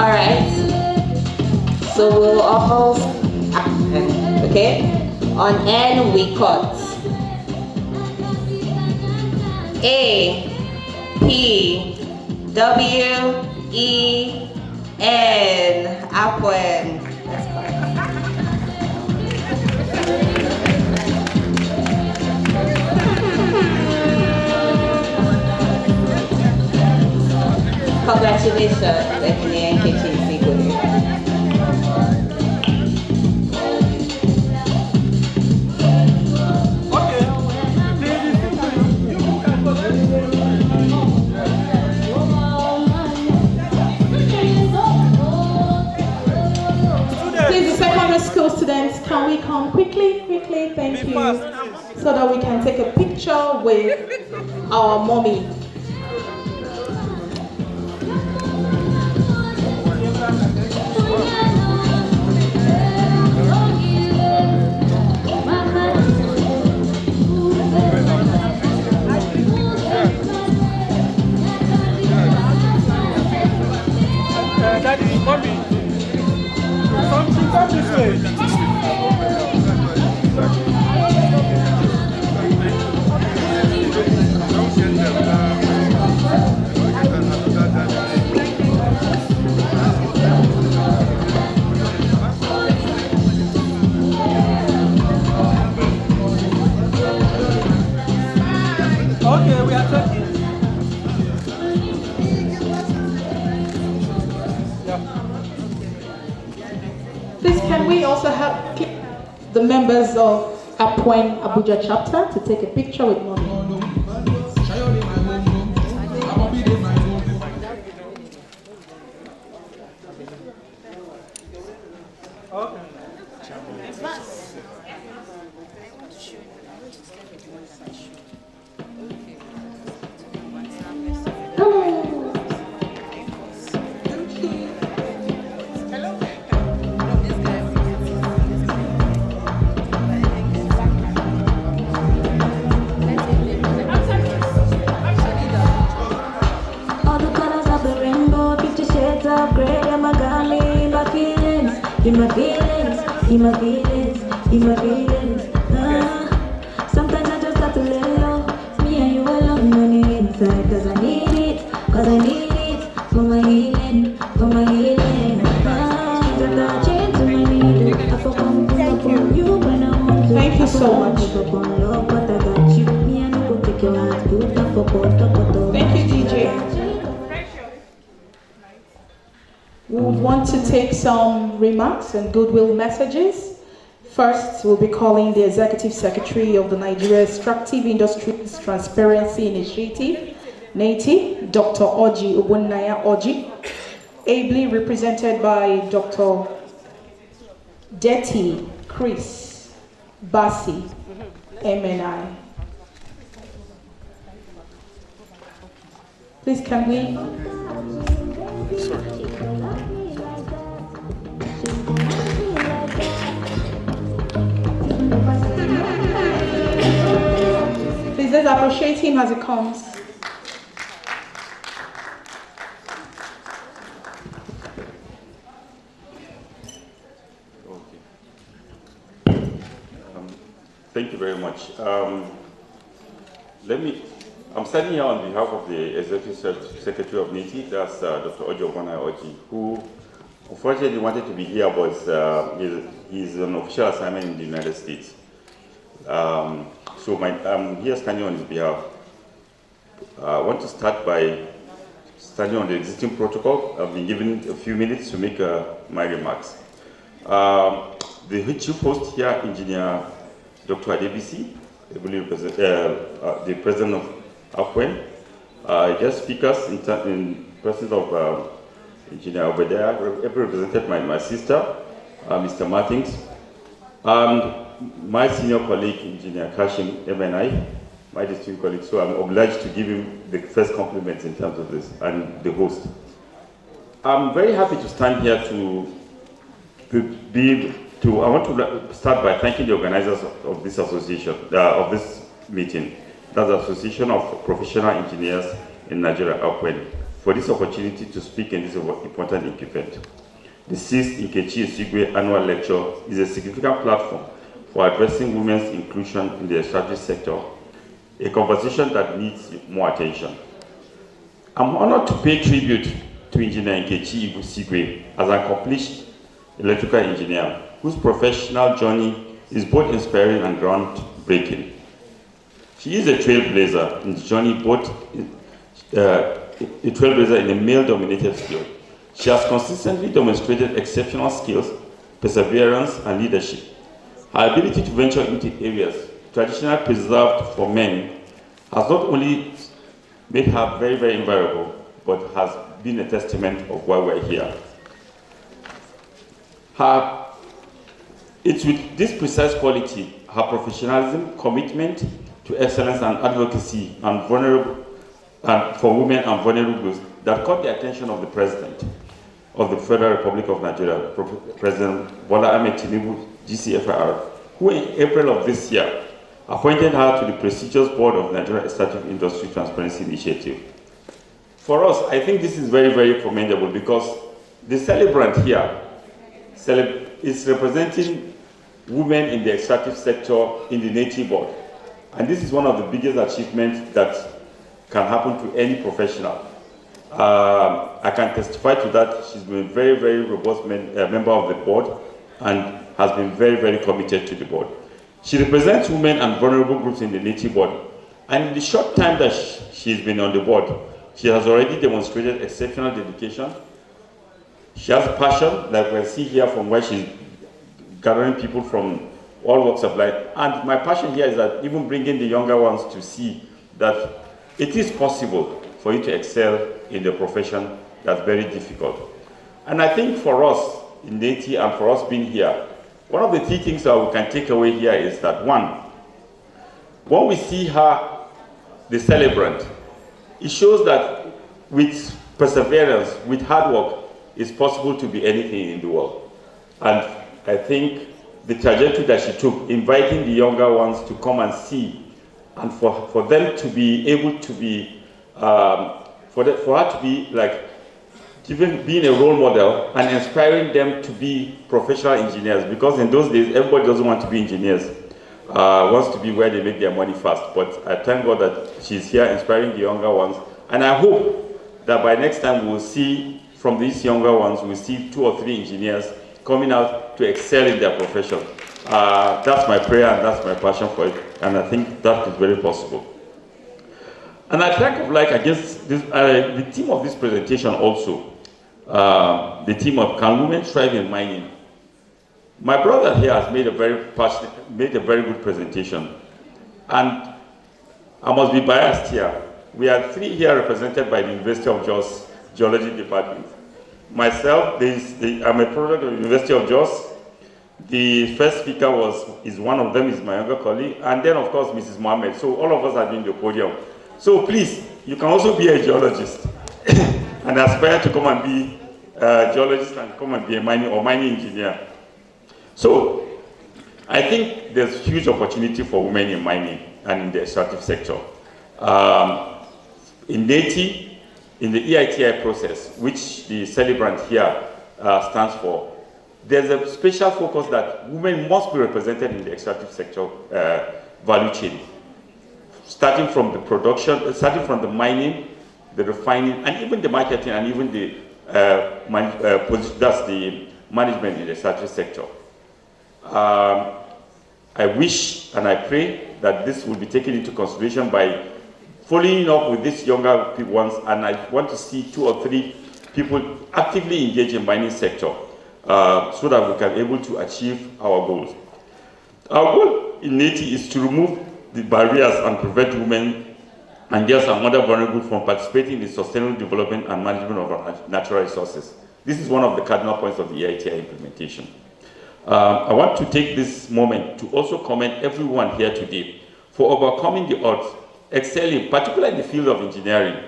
Alright, so we'll all okay? On N we cut. A, P, W, E, N. Apwen. Congratulations, Engineer Nkechi Isigwe. can we come quickly, thank you, so that we can take a picture with our mommy. Daddy, mommy. Come this way. Okay, we are taking. Please, can we also have the members of Apwen Abuja chapter to take a picture with mommy? In my feelings. Sometimes I just got to let go. Me and you alone on the inside. Cause I need it for my healing, Thank you so much. Thank you, DJ. We would want to take some remarks and goodwill messages. First, we'll be calling the Executive Secretary of the Nigeria Extractive Industries Transparency Initiative, NATI, Dr. Oji Obunnaya Oji, ably represented by Dr. Detty Chris Bassi, MNI. Please, can we? Please, let's appreciate him as he comes. Thank you very much. I'm standing here on behalf of the Executive Secretary of NITI, that's Dr. Oji Obunnaya Oji, who unfortunately wanted to be here, but he's on official assignment in the United States. So I'm here standing on his behalf. I want to start by standing on the existing protocol. I've been given a few minutes to make my remarks. The chief host here, Engineer Dr. Adebisi, the president of Apwen, guest speakers in presence of Engineer Obadiah, represented my sister, Mr. Martins, and my senior colleague, Engineer Kashim MNI, my distinguished colleague. So I'm obliged to give him the first compliments in terms of this, and the host. I'm very happy to stand here I want to start by thanking the organizers of this association, of this meeting, that's the Association of Professional Engineers in Nigeria, Apwen, for this opportunity to speak in this important event. The 6th Nkechinyere Isigwe annual lecture is a significant platform for addressing women's inclusion in the extractive sector, a conversation that needs more attention. I'm honored to pay tribute to Engineer Nkechinyere Isigwe as an accomplished electrical engineer whose professional journey is both inspiring and groundbreaking. She is a trailblazer in the journey, a trailblazer in a male-dominated field. She has consistently demonstrated exceptional skills, perseverance, and leadership. Her ability to venture into areas traditionally preserved for men has not only made her very, very invaluable, but has been a testament of why we're here. Her It's with this precise quality, her professionalism, commitment to excellence and advocacy and for women and vulnerable groups that caught the attention of the President of the Federal Republic of Nigeria, President Bola Ahmed Tinubu, GCFR, who in April of this year appointed her to the prestigious board of Nigeria Extractive Industry Transparency Initiative. For us, I think this is very, very commendable because the celebrant here is representing women in the extractive sector in the native board. And this is one of the biggest achievements that can happen to any professional. I can testify to that. She's been a very, very robust member of the board and has been very, very committed to the board. She represents women and vulnerable groups in the native board. And in the short time that she's been on the board, she has already demonstrated exceptional dedication. She has passion, like we see here from where she's gathering people from all walks of life. And my passion here is that even bringing the younger ones to see that it is possible for you to excel in the profession that's very difficult. And I think for us in Neti and for us being here, one of the key things that we can take away here is that one, when we see her, the celebrant, it shows that with perseverance, with hard work, it's possible to be anything in the world. And I think the trajectory that she took, inviting the younger ones to come and see, and for them to be able to be, for her to be like, even being a role model and inspiring them to be professional engineers, because in those days, everybody doesn't want to be engineers, wants to be where they make their money fast. But I thank God that she's here inspiring the younger ones. And I hope that by next time we'll see from these younger ones, we'll see 2 or 3 engineers coming out to excel in their profession. That's my prayer and that's my passion for it. And I think that is very possible. And I think of like, I guess, this, the theme of this presentation also, the theme of can women thrive in mining? My brother here has made a very good presentation. And I must be biased here. We are 3 here represented by the University of Jos Geology Department. Myself, I'm a product of the University of Jos. The first speaker is one of them, is my younger colleague, and then of course Mrs. Mohammed. So all of us are doing the podium. So please, you can also be a geologist and aspire to come and be a geologist and come and be a mining engineer. So I think there's huge opportunity for women in mining and in the extractive sector. In Neti, in the EITI process, which the celebrant here stands for, there's a special focus that women must be represented in the extractive sector value chain, starting from the production, starting from the mining, the refining, and even the marketing, and even the that's the management in the extractive sector. I wish and I pray that this will be taken into consideration by following up with these younger ones, and I want to see 2 or 3 people actively engage in mining sector so that we can be able to achieve our goals. Our goal in Neti is to remove the barriers and prevent women and girls and other vulnerable from participating in the sustainable development and management of our natural resources. This is one of the cardinal points of the EITI implementation. I want to take this moment to also commend everyone here today for overcoming the odds, excelling, particularly in the field of engineering.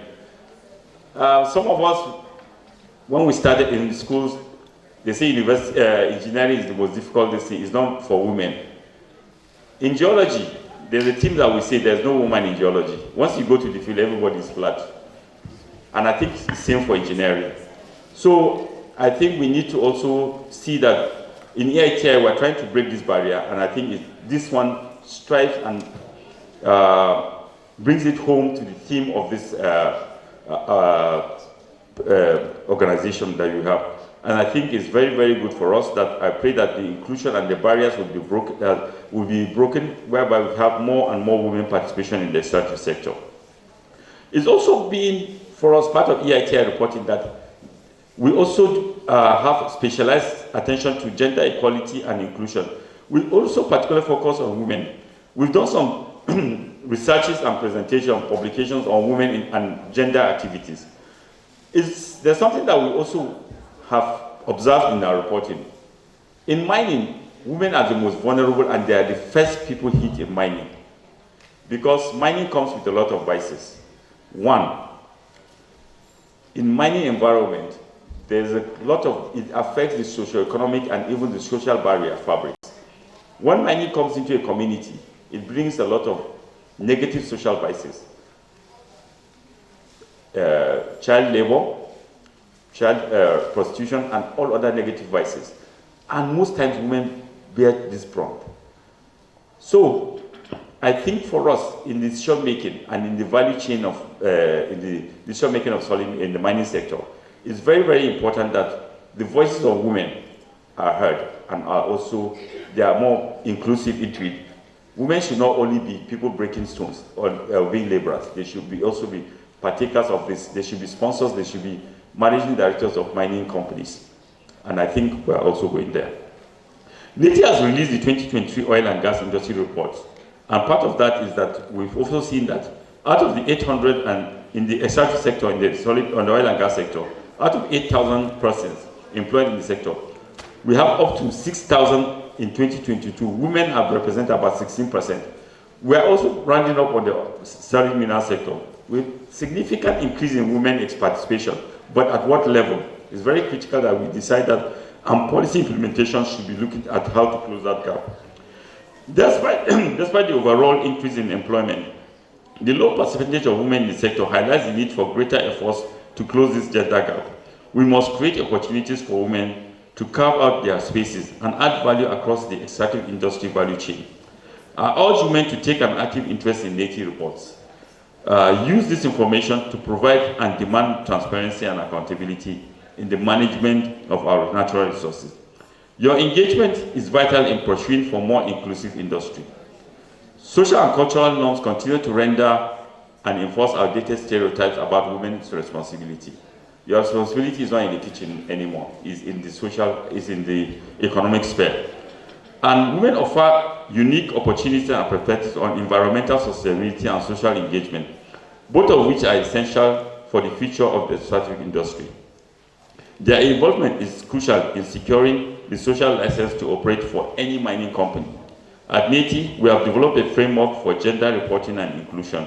Some of us, when we started in schools, they say engineering is the most difficult thing. It's not for women. In geology, there's a team that we say there's no woman in geology. Once you go to the field, everybody's flat. And I think it's the same for engineering. So I think we need to also see that in EITI, we're trying to break this barrier, and I think this one strives and brings it home to the theme of this organization that you have. And I think it's very, very good for us that I pray that the inclusion and the barriers will be broken, whereby we have more and more women participation in the extractive sector. It's also been, for us, part of EITI reporting that we also have specialized attention to gender equality and inclusion. We also particularly focus on women. We've done some researches and presentation publications on women and gender activities. There's something that we also have observed in our reporting. In mining, women are the most vulnerable and they are the first people hit in mining. Because mining comes with a lot of vices. One, in mining environment, there's a lot of, it affects the socio-economic and even the social barrier fabrics. When mining comes into a community, it brings a lot of negative social vices. Child labor, child prostitution, and all other negative vices. And most times women bear this prompt. So, I think for us in the decision making and in the value chain of in the decision making of solid in the mining sector, it's very, very important that the voices of women are heard and are also, they are more inclusive into it. Women should not only be people breaking stones or being laborers, they should be also be partakers of this, they should be sponsors, they should be managing directors of mining companies. And I think we're also going there. NETI has released the 2023 Oil and Gas Industry Report. And part of that is that we've also seen that out of the 800 and in the extractive sector, in the solid on the oil and gas sector, out of 8,000 persons employed in the sector, we have up to 6,000 in 2022. Women have represented about 16%. We are also rounding up on the solid mineral sector with significant increase in women's participation. But at what level? It's very critical that we decide that policy implementation should be looking at how to close that gap. Despite the overall increase in employment, the low percentage of women in the sector highlights the need for greater efforts to close this gender gap. We must create opportunities for women to carve out their spaces and add value across the extractive industry value chain. I urge women to take an active interest in NETI reports. Use this information to provide and demand transparency and accountability in the management of our natural resources. Your engagement is vital in pursuing for more inclusive industry. Social and cultural norms continue to render and enforce outdated stereotypes about women's responsibility. Your responsibility is not in the kitchen anymore, it's in the social, it's in the economic sphere. And women offer unique opportunities and perspectives on environmental sustainability and social engagement, both of which are essential for the future of the extractive industry. Their involvement is crucial in securing the social license to operate for any mining company. At NETI, we have developed a framework for gender reporting and inclusion.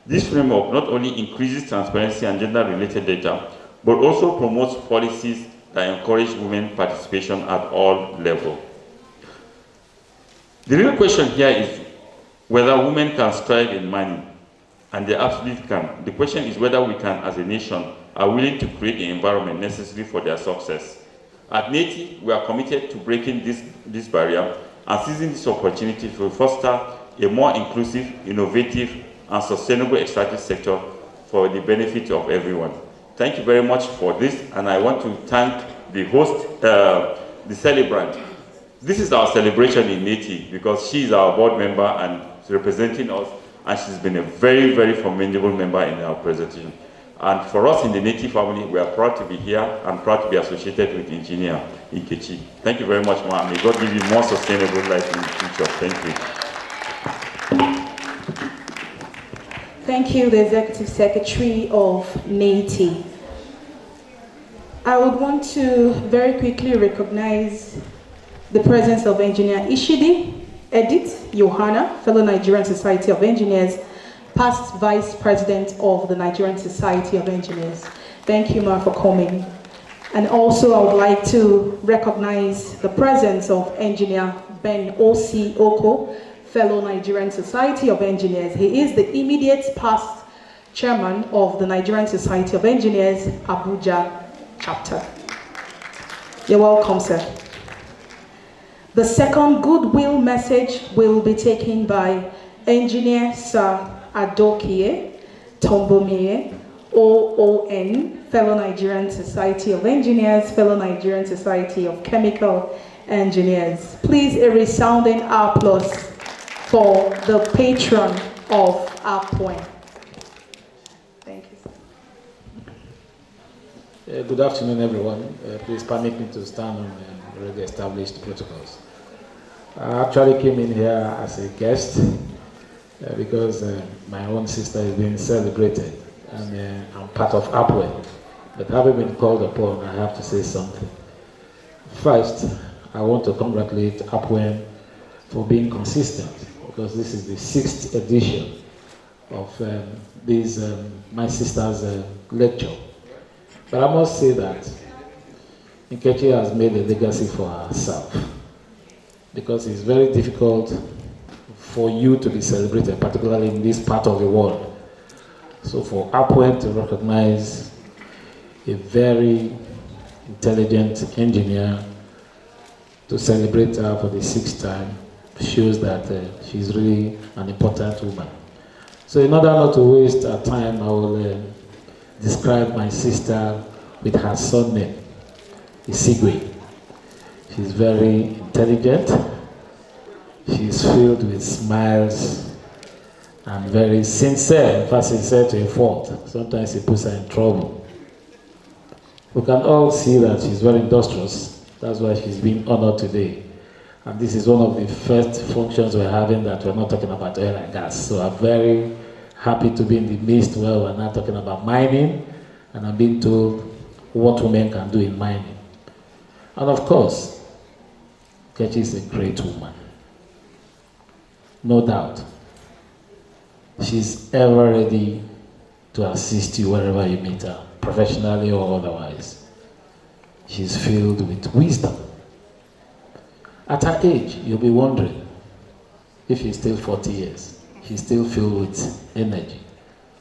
This framework not only increases transparency and gender-related data, but also promotes policies that encourage women participation at all levels. The real question here is whether women can strive in mining, and they absolutely can. The question is whether we can, as a nation, are willing to create the environment necessary for their success. At NETI, we are committed to breaking this barrier and seizing this opportunity to foster a more inclusive, innovative, and sustainable extractive sector for the benefit of everyone. Thank you very much for this, and I want to thank the host, the celebrant. This is our celebration in NETI because she is our board member and representing us, and she's been a very, very formidable member in our presentation. And for us in the NETI family, we are proud to be here and proud to be associated with Engineer Nkechi. Thank you very much, Ma. May God give you more sustainable life in the future. Thank you. Thank you, the Executive Secretary of NETI. I would want to very quickly recognize the presence of Engineer Ishidi, Edith, Johanna, fellow Nigerian Society of Engineers, past Vice President of the Nigerian Society of Engineers. Thank you, Ma, for coming. And also, I would like to recognize the presence of Engineer Ben O.C. Oko, fellow Nigerian Society of Engineers. He is the immediate past chairman of the Nigerian Society of Engineers, Abuja chapter. You're welcome, sir. The second goodwill message will be taken by Engineer Sir Adokie Tombomie, OON, fellow Nigerian Society of Engineers, fellow Nigerian Society of Chemical Engineers. Please, a resounding applause for the patron of our poem. Thank you. Good afternoon, everyone. Please permit me to stand on already established protocols. I actually came in here as a guest because my own sister is being celebrated and I'm part of APWE. But having been called upon, I have to say something. First, I want to congratulate APWEN for being consistent, because this is the 6th edition of my sister's lecture. But I must say that Nkechi has made a legacy for herself, because it's very difficult for you to be celebrated, particularly in this part of the world. So for APWEN to recognize a very intelligent engineer, to celebrate her for the 6th time, shows that she's really an important woman. So in order not to waste our time, I will describe my sister with her surname, Isigwe. She's very intelligent. She's filled with smiles and very sincere, in fact sincere to a fault. Sometimes it puts her in trouble. We can all see that she's very industrious. That's why she's being honored today. And this is one of the first functions we're having that we're not talking about oil and gas. So I'm very happy to be in the midst where we're not talking about mining, and I'm being told what women can do in mining. And of course, Nkechi is a great woman. No doubt. She's ever ready to assist you wherever you meet her, professionally or otherwise. She's filled with wisdom. At her age, you'll be wondering if she's still 40 years. She's still filled with energy.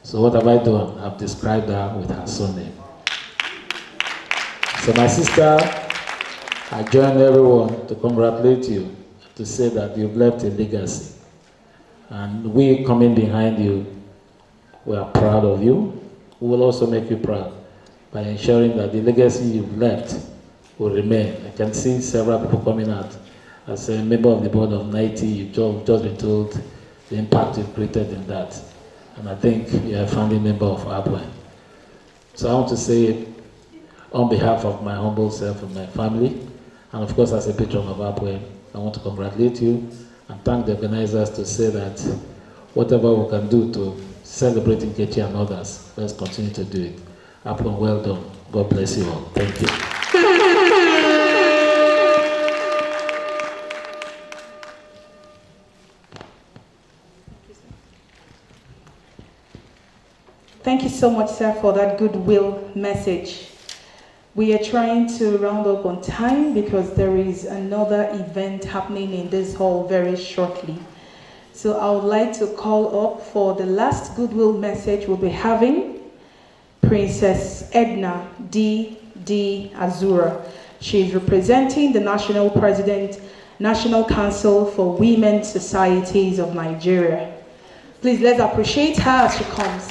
So what have I done? I've described her with her surname. So my sister, I join everyone to congratulate you, to say that you've left a legacy. And we coming behind you, we are proud of you. We will also make you proud by ensuring that the legacy you've left will remain. I can see several people coming out. As a member of the board of 90, you've just been told the impact you've created in that. And I think you're a founding member of APWEN. So I want to say, on behalf of my humble self and my family, and of course as a patron of APWEN, I want to congratulate you and thank the organizers to say that whatever we can do to celebrate Nkechi and others, let's continue to do it. APWEN, well done. God bless you all. Thank you. Thank you so much, sir, for that goodwill message. We are trying to round up on time because there is another event happening in this hall very shortly. So I would like to call up for the last goodwill message we'll be having Princess Edna D. Azura. She is representing the National President, National Council for Women Societies of Nigeria. Please let's appreciate her as she comes.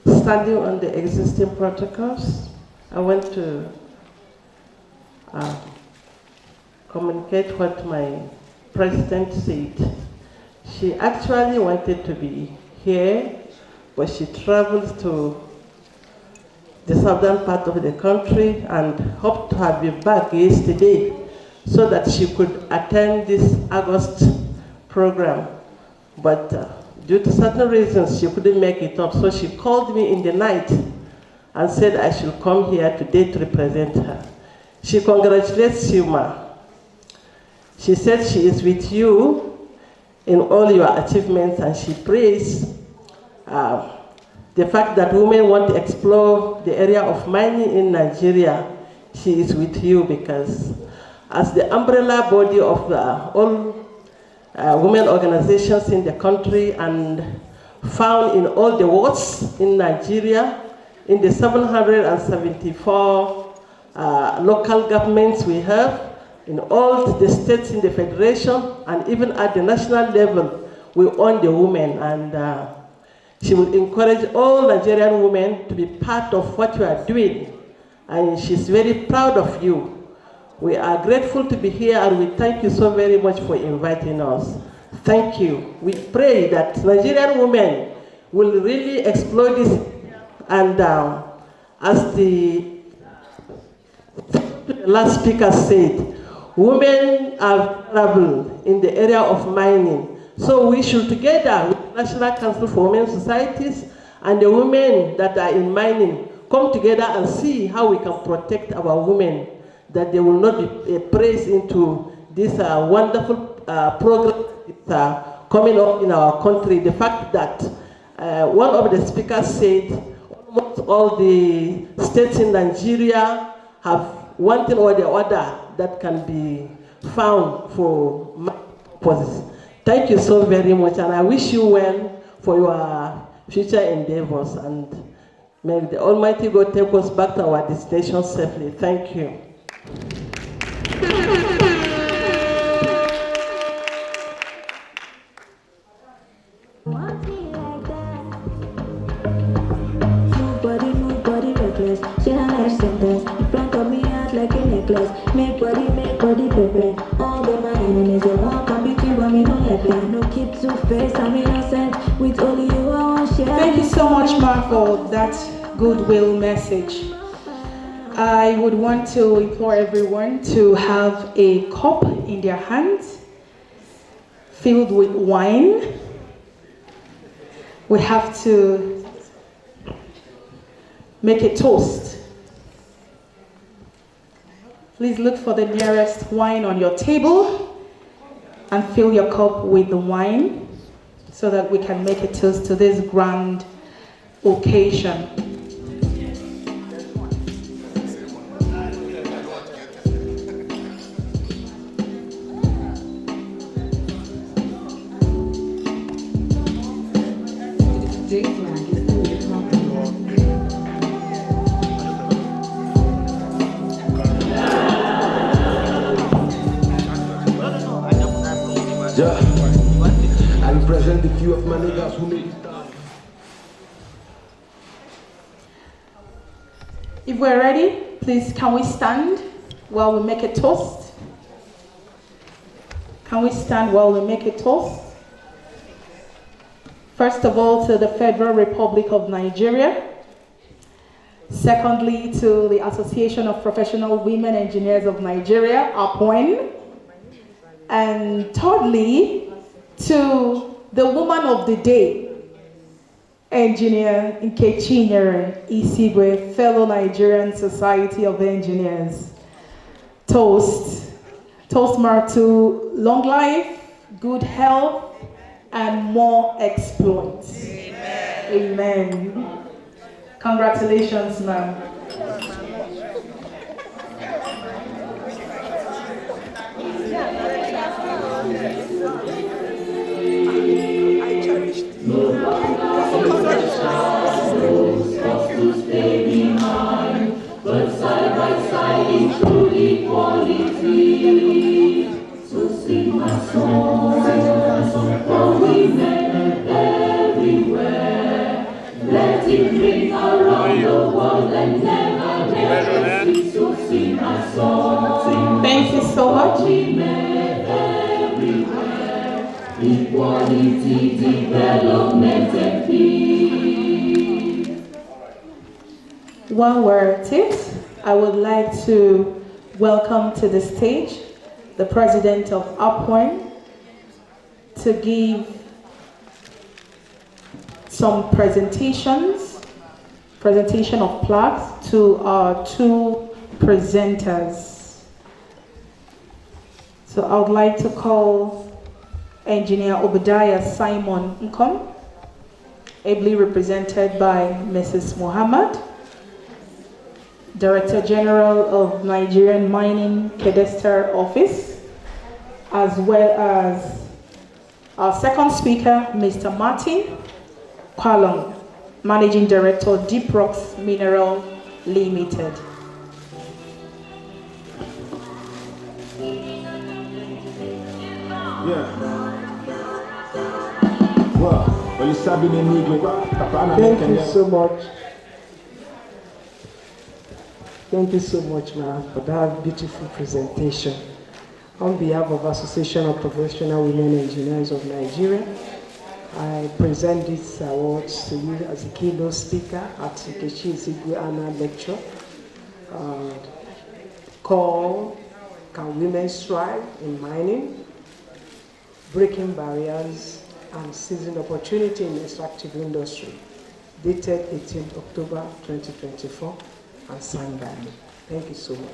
Standing on the existing protocols, I want to communicate what my president said. She actually wanted to be here, but she traveled to the southern part of the country and hoped to have been back yesterday so that she could attend this August program. But due to certain reasons, she couldn't make it up. So she called me in the night and said I should come here today to represent her. She congratulates you, ma. She said she is with you in all your achievements, and she praised the fact that women want to explore the area of mining in Nigeria. She is with you because as the umbrella body of all women organizations in the country and found in all the wards in Nigeria, in the 774 local governments we have, in all the states in the federation, and even at the national level, we own the women. And she will encourage all Nigerian women to be part of what you are doing. And she's very proud of you. We are grateful to be here, and we thank you so very much for inviting us. Thank you. We pray that Nigerian women will really explore this, and as the last speaker said, women are vulnerable in the area of mining. So we should, together with the National Council for Women Societies and the women that are in mining, come together and see how we can protect our women, that they will not be pressed into this wonderful program coming up in our country. The fact that one of the speakers said almost all the states in Nigeria have one thing or the other that can be found for purposes. Thank you so very much, and I wish you well for your future endeavors, and may the Almighty God take us back to our destination safely. Thank you. Move body reckless. She not like sentence. In front of me, act like a necklace. Make body perfect. All the my enemies, they want come between, but me don't let them. No keep two face, I'm innocent. With only you, I want share. Thank you so much, Ma, for that goodwill message. I would want to implore everyone to have a cup in their hands filled with wine. We have to make a toast. Please look for the nearest wine on your table and fill your cup with the wine so that we can make a toast to this grand occasion. I represent the few of my niggas who made it down. If we're ready, please can we stand while we make a toast? Can we stand while we make a toast? First of all, to the Federal Republic of Nigeria. Secondly, to the Association of Professional Women Engineers of Nigeria, APWEN. And thirdly, to the woman of the day, Engineer Nkechinyere Isigwe, fellow Nigerian Society of Engineers. Toast. Toast Mark to long life, good health, and more exploits. Amen. Amen. Congratulations, ma'am. But side by side in true equality, so sing my song for women everywhere. Let it ring around the world and never let us cease. So sing my song. Thank you so much. Women everywhere, equality, development, and peace. While we're at it, I would like to welcome to the stage the president of APWEN to give some presentation of plaques to our two presenters. So I would like to call Engineer Obadiah Simon Nkom, ably represented by Mrs. Muhammad, Director General of Nigerian Mining Cadastre Office, as well as our second speaker, Mr. Martin Kwalong, Managing Director, Deep Rocks Mineral Limited. Thank you so much. Thank you so much, ma'am, for that beautiful presentation. On behalf of Association of Professional Women Engineers of Nigeria, I present these awards to you as a keynote speaker at Nkechinyere Isigwe Annual Lecture, called Can Women Strive in Mining? Breaking Barriers and Seizing Opportunity in the Extractive Industry, dated 18th October 2024, and signed by me. Thank you so much.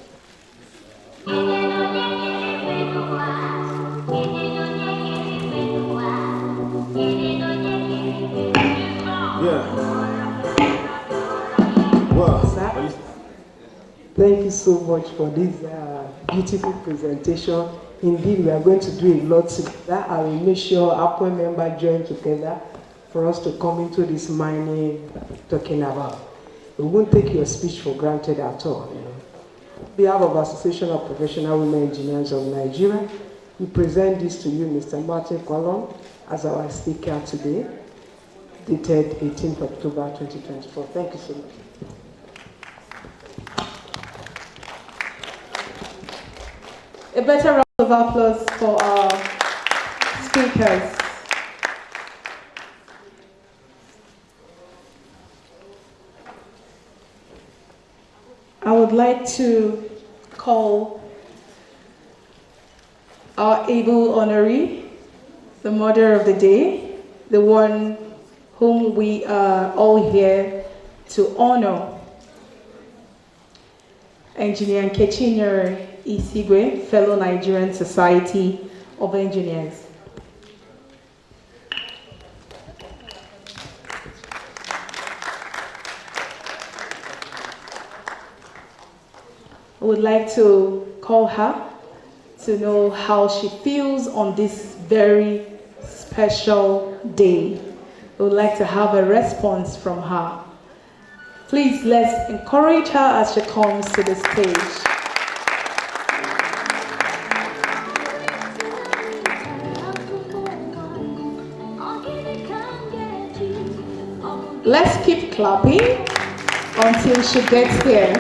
Thank you so much for this beautiful presentation. Indeed, we are going to do a lot together. I will make sure our members join together for us to come into this mining talking about. We won't take your speech for granted at all. On behalf of Association of Professional Women Engineers of Nigeria, we present this to you, Mr. Martin Kwalong, as our speaker today, dated 18th October 2024. Thank you so much. A better round of applause for our speakers. I would like to call our able honoree, the mother of the day, the one whom we are all here to honor, Engineer Nkechinyere Isigwe, fellow Nigerian Society of Engineers. I would like to call her to know how she feels on this very special day. I would like to have a response from her. Please, let's encourage her as she comes to the stage. Let's keep clapping until she gets here.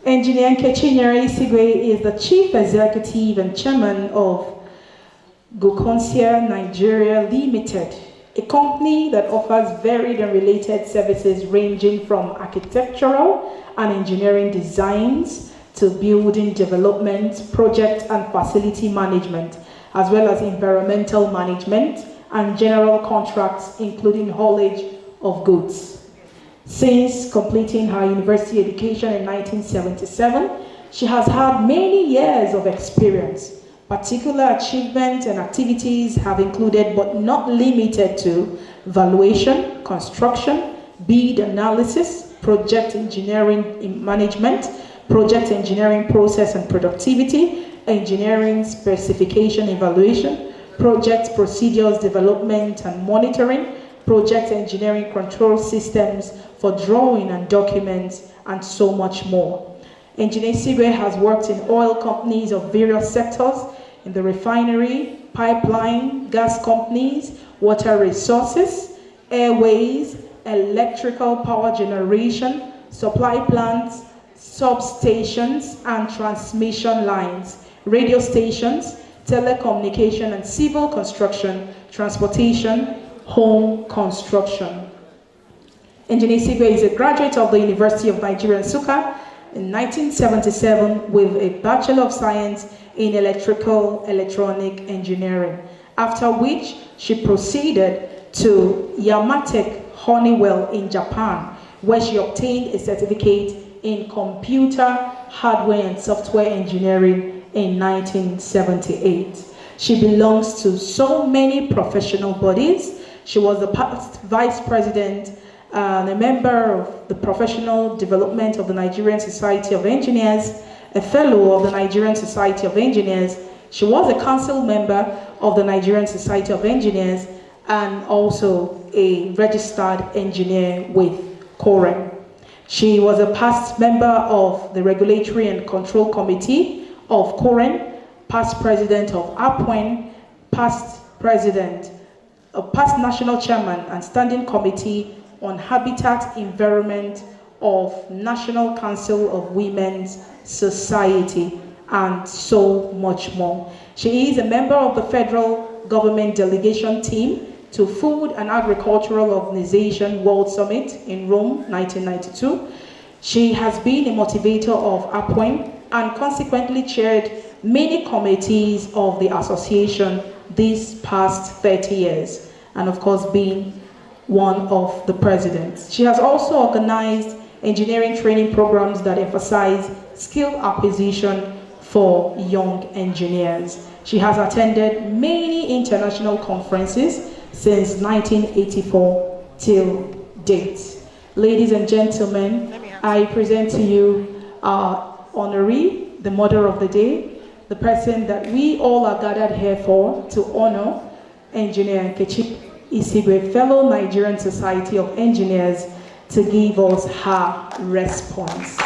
Engineer Nkechinyere Isigwe is the Chief Executive and Chairman of Goconsia Nigeria Limited, a company that offers varied and related services ranging from architectural and engineering designs to building development, project and facility management, as well as environmental management and general contracts, including haulage of goods. Since completing her university education in 1977, she has had many years of experience. Particular achievements and activities have included, but not limited to, valuation, construction, bid analysis, project engineering management, project engineering process and productivity, engineering specification evaluation, project procedures development and monitoring, project engineering control systems for drawing and documents, and so much more. Engineer Isigwe has worked in oil companies of various sectors, in the refinery, pipeline, gas companies, water resources, airways, electrical power generation, supply plants, substations and transmission lines, radio stations, telecommunication and civil construction, transportation, home construction. Engineer Isigwe is a graduate of the University of Nigeria, Nsukka, in 1977 with a Bachelor of Science in Electrical Electronic Engineering, after which she proceeded to Yamatech Honeywell in Japan, where she obtained a certificate in Computer, Hardware and Software Engineering in 1978. She belongs to so many professional bodies. She was the past Vice President and a member of the Professional Development of the Nigerian Society of Engineers, a fellow of the Nigerian Society of Engineers. She was a council member of the Nigerian Society of Engineers and also a registered engineer with COREN. She was a past member of the Regulatory and Control Committee of COREN, past president of APWEN, past national chairman and standing committee on habitat, environment, of National Council of Women's Society, and so much more. She is a member of the federal government delegation team to Food and Agricultural Organization World Summit in Rome, 1992. She has been a motivator of APWEN and consequently chaired many committees of the association these past 30 years, and of course being one of the presidents. She has also organized engineering training programs that emphasize skill acquisition for young engineers. She has attended many international conferences since 1984 till date. Ladies and gentlemen, I present to you our honoree, the mother of the day, the person that we all are gathered here for, to honor Engineer Nkechinyere Isigwe, fellow Nigerian Society of Engineers, to give us her response.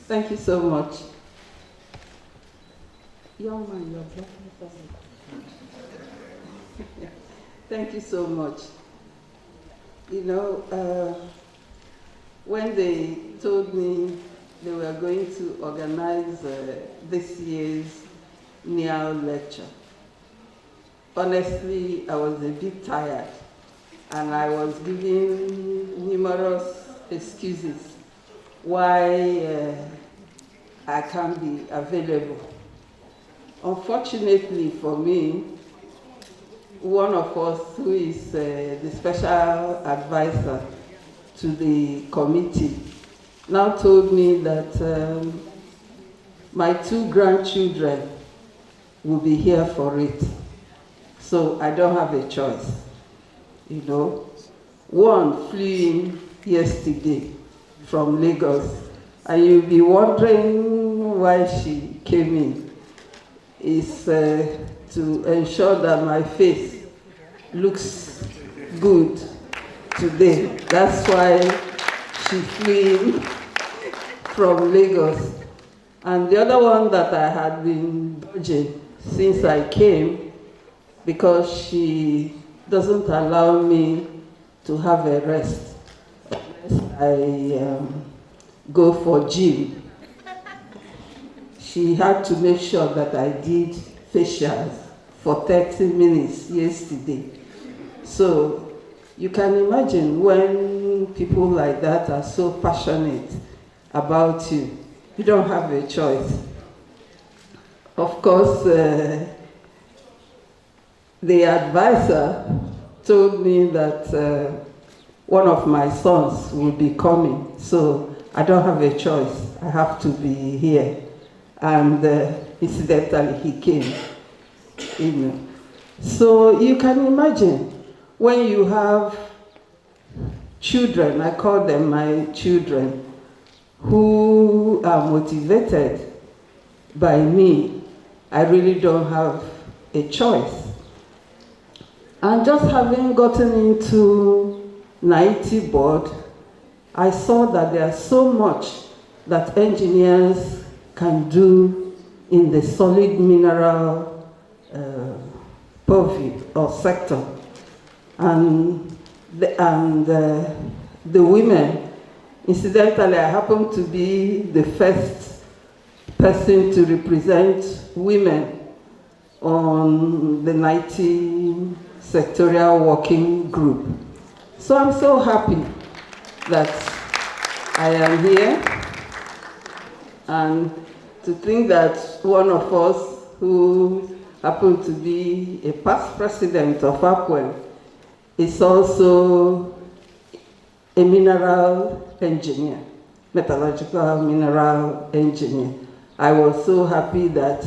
Thank you so much. Young man, you're blocking for me. Thank you so much. You know, when they told me they were going to organize this year's NIAL lecture, honestly, I was a bit tired, and I was giving numerous excuses why I can't be available. Unfortunately for me, one of us who is the special advisor to the committee now told me that my 2 grandchildren will be here for it. So I don't have a choice, you know. One flew in yesterday from Lagos, and you'll be wondering why she came in. It's to ensure that my face looks good today. That's why she flew in from Lagos. And the other one that I had been dodging since I came, because she doesn't allow me to have a rest unless I go for gym. She had to make sure that I did facials for 30 minutes yesterday. So you can imagine when people like that are so passionate about you, you don't have a choice. Of course, the advisor told me that one of my sons will be coming, so I don't have a choice. I have to be here. And incidentally, he came. You know. So you can imagine when you have children, I call them my children, who are motivated by me, I really don't have a choice. And just having gotten into 90 board, I saw that there's so much that engineers can do in the solid mineral purview or sector. And the women, incidentally, I happen to be the first person to represent women on the 90 sectorial working group. So I'm so happy that I am here, and to think that one of us who happened to be a past president of APWEN is also a mineral engineer, metallurgical mineral engineer. I was so happy that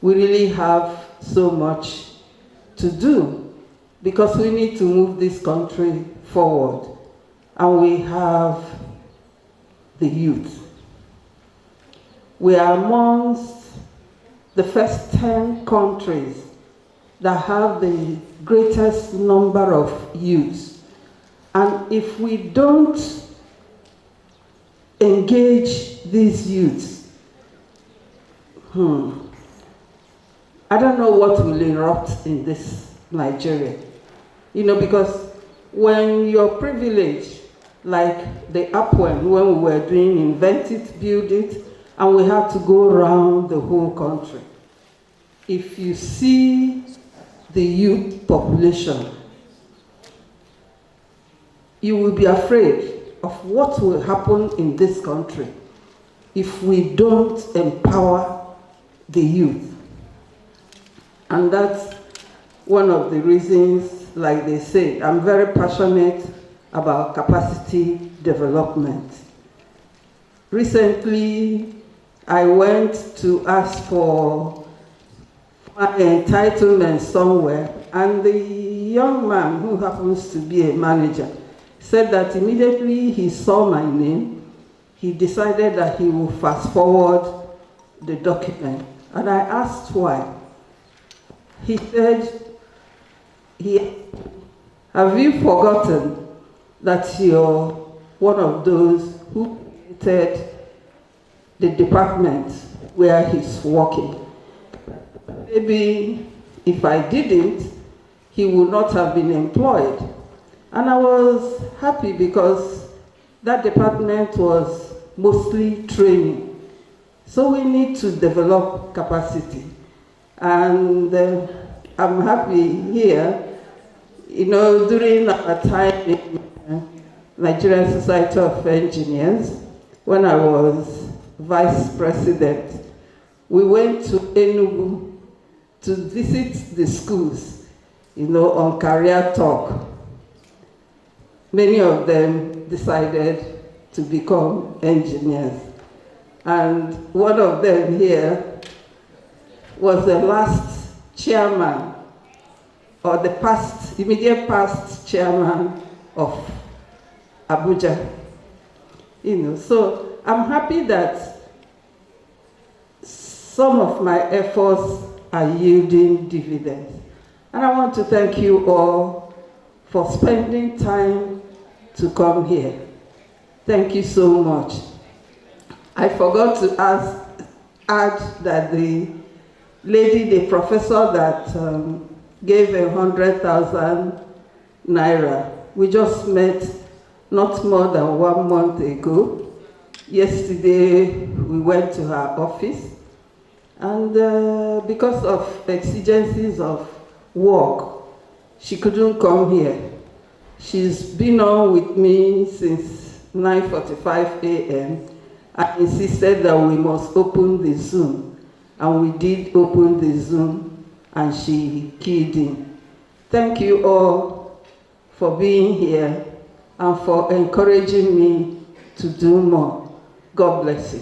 we really have so much to do, because we need to move this country forward. And we have the youth. We are amongst the first 10 countries that have the greatest number of youths. And if we don't engage these youths, I don't know what will erupt in this Nigeria. You know, because when you're privileged, like the Upwell, when we were doing Invent It, Build It, and we had to go around the whole country. If you see the youth population, you will be afraid of what will happen in this country if we don't empower the youth. And that's one of the reasons, like they say, I'm very passionate about capacity development. Recently, I went to ask for my entitlement somewhere, and the young man who happens to be a manager said that immediately he saw my name, he decided that he would fast forward the document. And I asked why. He said, have you forgotten that you're one of those who created the department where he's working? Maybe if I didn't, he would not have been employed. And I was happy because that department was mostly training. So we need to develop capacity. And I'm happy here, you know, during our time in Nigerian Society of Engineers, when I was vice president, we went to Enugu to visit the schools, you know, on career talk. Many of them decided to become engineers. And one of them here was the last chairman, or the past, immediate past chairman of Abuja. You know, so I'm happy that some of my efforts are yielding dividends. And I want to thank you all for spending time to come here. Thank you so much. I forgot to add that the lady, the professor that gave 100,000 naira, we just met not more than 1 month ago. Yesterday, we went to her office, and because of exigencies of work, she couldn't come here. She's been on with me since 9:45 a.m. I insisted that we must open the Zoom, and we did open the Zoom, and she keyed in. Thank you all for being here and for encouraging me to do more. God bless you.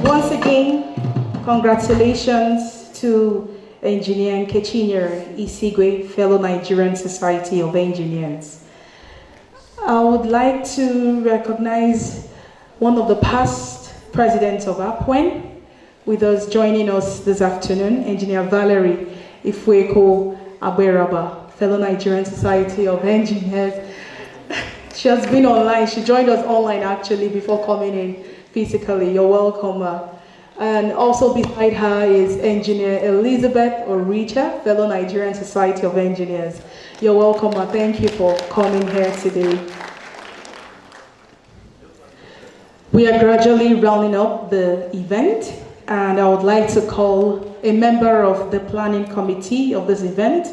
Once again, congratulations to Engineer Nkechinyere Isigwe, fellow Nigerian Society of Engineers. I would like to recognize one of the past presidents of APWEN with us joining us this afternoon, Engineer Valerie Ifweko Aberaba, fellow Nigerian Society of Engineers. She has been online. She joined us online actually before coming in physically. You're welcome. And also beside her is Engineer Elizabeth Oricha, fellow Nigerian Society of Engineers. You're welcome. Thank you for coming here today. We are gradually rounding up the event, and I would like to call a member of the planning committee of this event,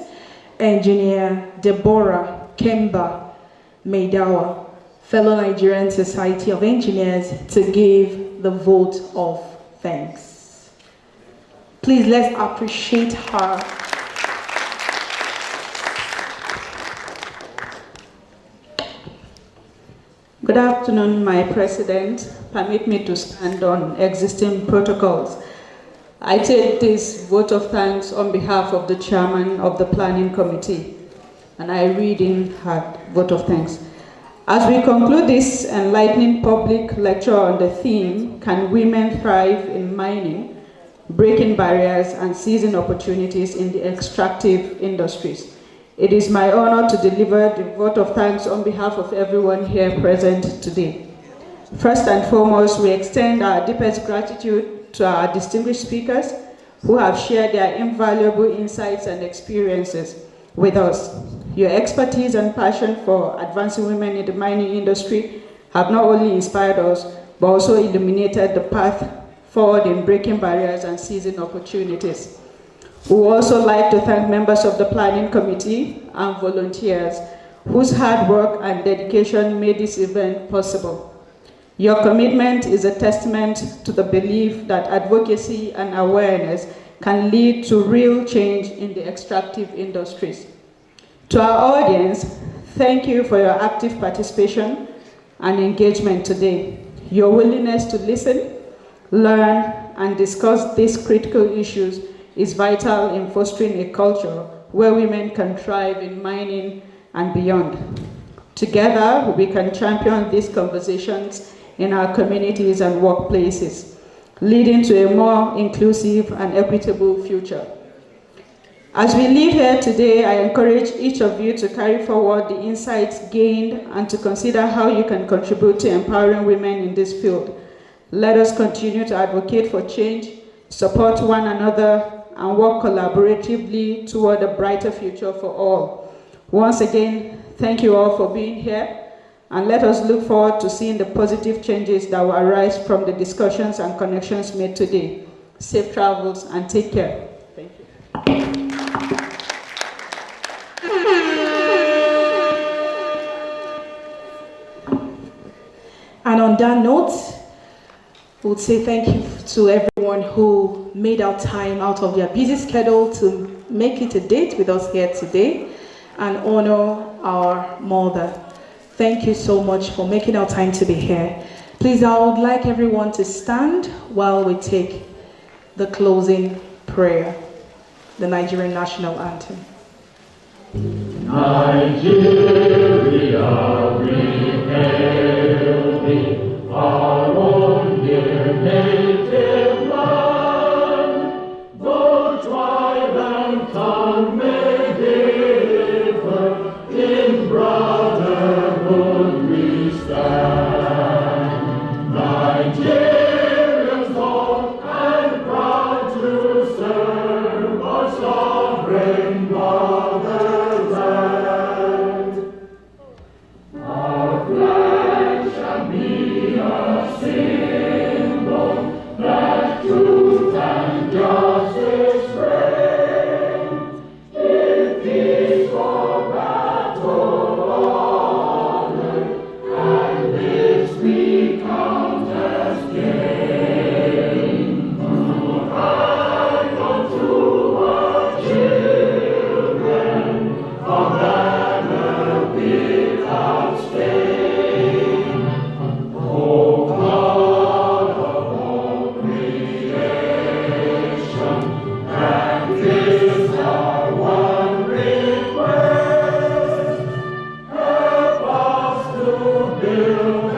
Engineer Deborah Kemba Meidawa, fellow Nigerian Society of Engineers, to give the vote of thanks. Please, let's appreciate her. Good afternoon, my president. Permit me to stand on existing protocols. I take this vote of thanks on behalf of the chairman of the planning committee, and I read in her vote of thanks. As we conclude this enlightening public lecture on the theme, Can Women Thrive in Mining, Breaking Barriers and Seizing Opportunities in the Extractive Industries? It is my honor to deliver the vote of thanks on behalf of everyone here present today. First and foremost, we extend our deepest gratitude to our distinguished speakers who have shared their invaluable insights and experiences with us. Your expertise and passion for advancing women in the mining industry have not only inspired us, but also illuminated the path forward in breaking barriers and seizing opportunities. We would also like to thank members of the Planning Committee and volunteers whose hard work and dedication made this event possible. Your commitment is a testament to the belief that advocacy and awareness can lead to real change in the extractive industries. To our audience, thank you for your active participation and engagement today. Your willingness to listen, learn, and discuss these critical issues is vital in fostering a culture where women can thrive in mining and beyond. Together, we can champion these conversations in our communities and workplaces, leading to a more inclusive and equitable future. As we leave here today, I encourage each of you to carry forward the insights gained and to consider how you can contribute to empowering women in this field. Let us continue to advocate for change, support one another, and work collaboratively toward a brighter future for all. Once again, thank you all for being here, and let us look forward to seeing the positive changes that will arise from the discussions and connections made today. Safe travels and take care. Thank you. And on that note, we would say thank you to everyone who made our time out of their busy schedule to make it a date with us here today and honor our mother. Thank you so much for making our time to be here. Please, I would like everyone to stand while we take the closing prayer, the Nigerian national anthem. Nigeria, we hail thee, our own dear native land. Though tribe and tongue may differ, in brotherhood we stand. Nigerians born and proud to serve our sovereign motherland. Our flag shall be a symbol that truth and justice reign. In peaceful battle honored, and this we count as gain. To hang on to our children, a banner without stain. O God of all creation, grant this our one request. Help us to build a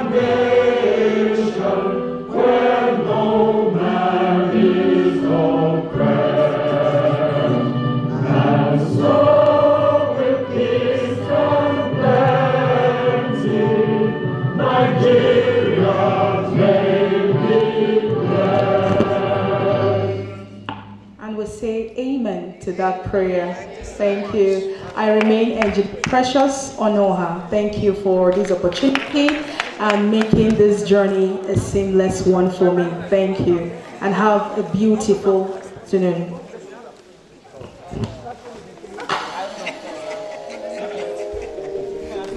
nation where no man is oppressed. And so with peace and plenty, Nigeria's name be blessed. And we say amen to that prayer. Thank you. I remain Engr Precious Onoha. Thank you for this opportunity and making this journey a seamless one for me. Thank you. And have a beautiful afternoon.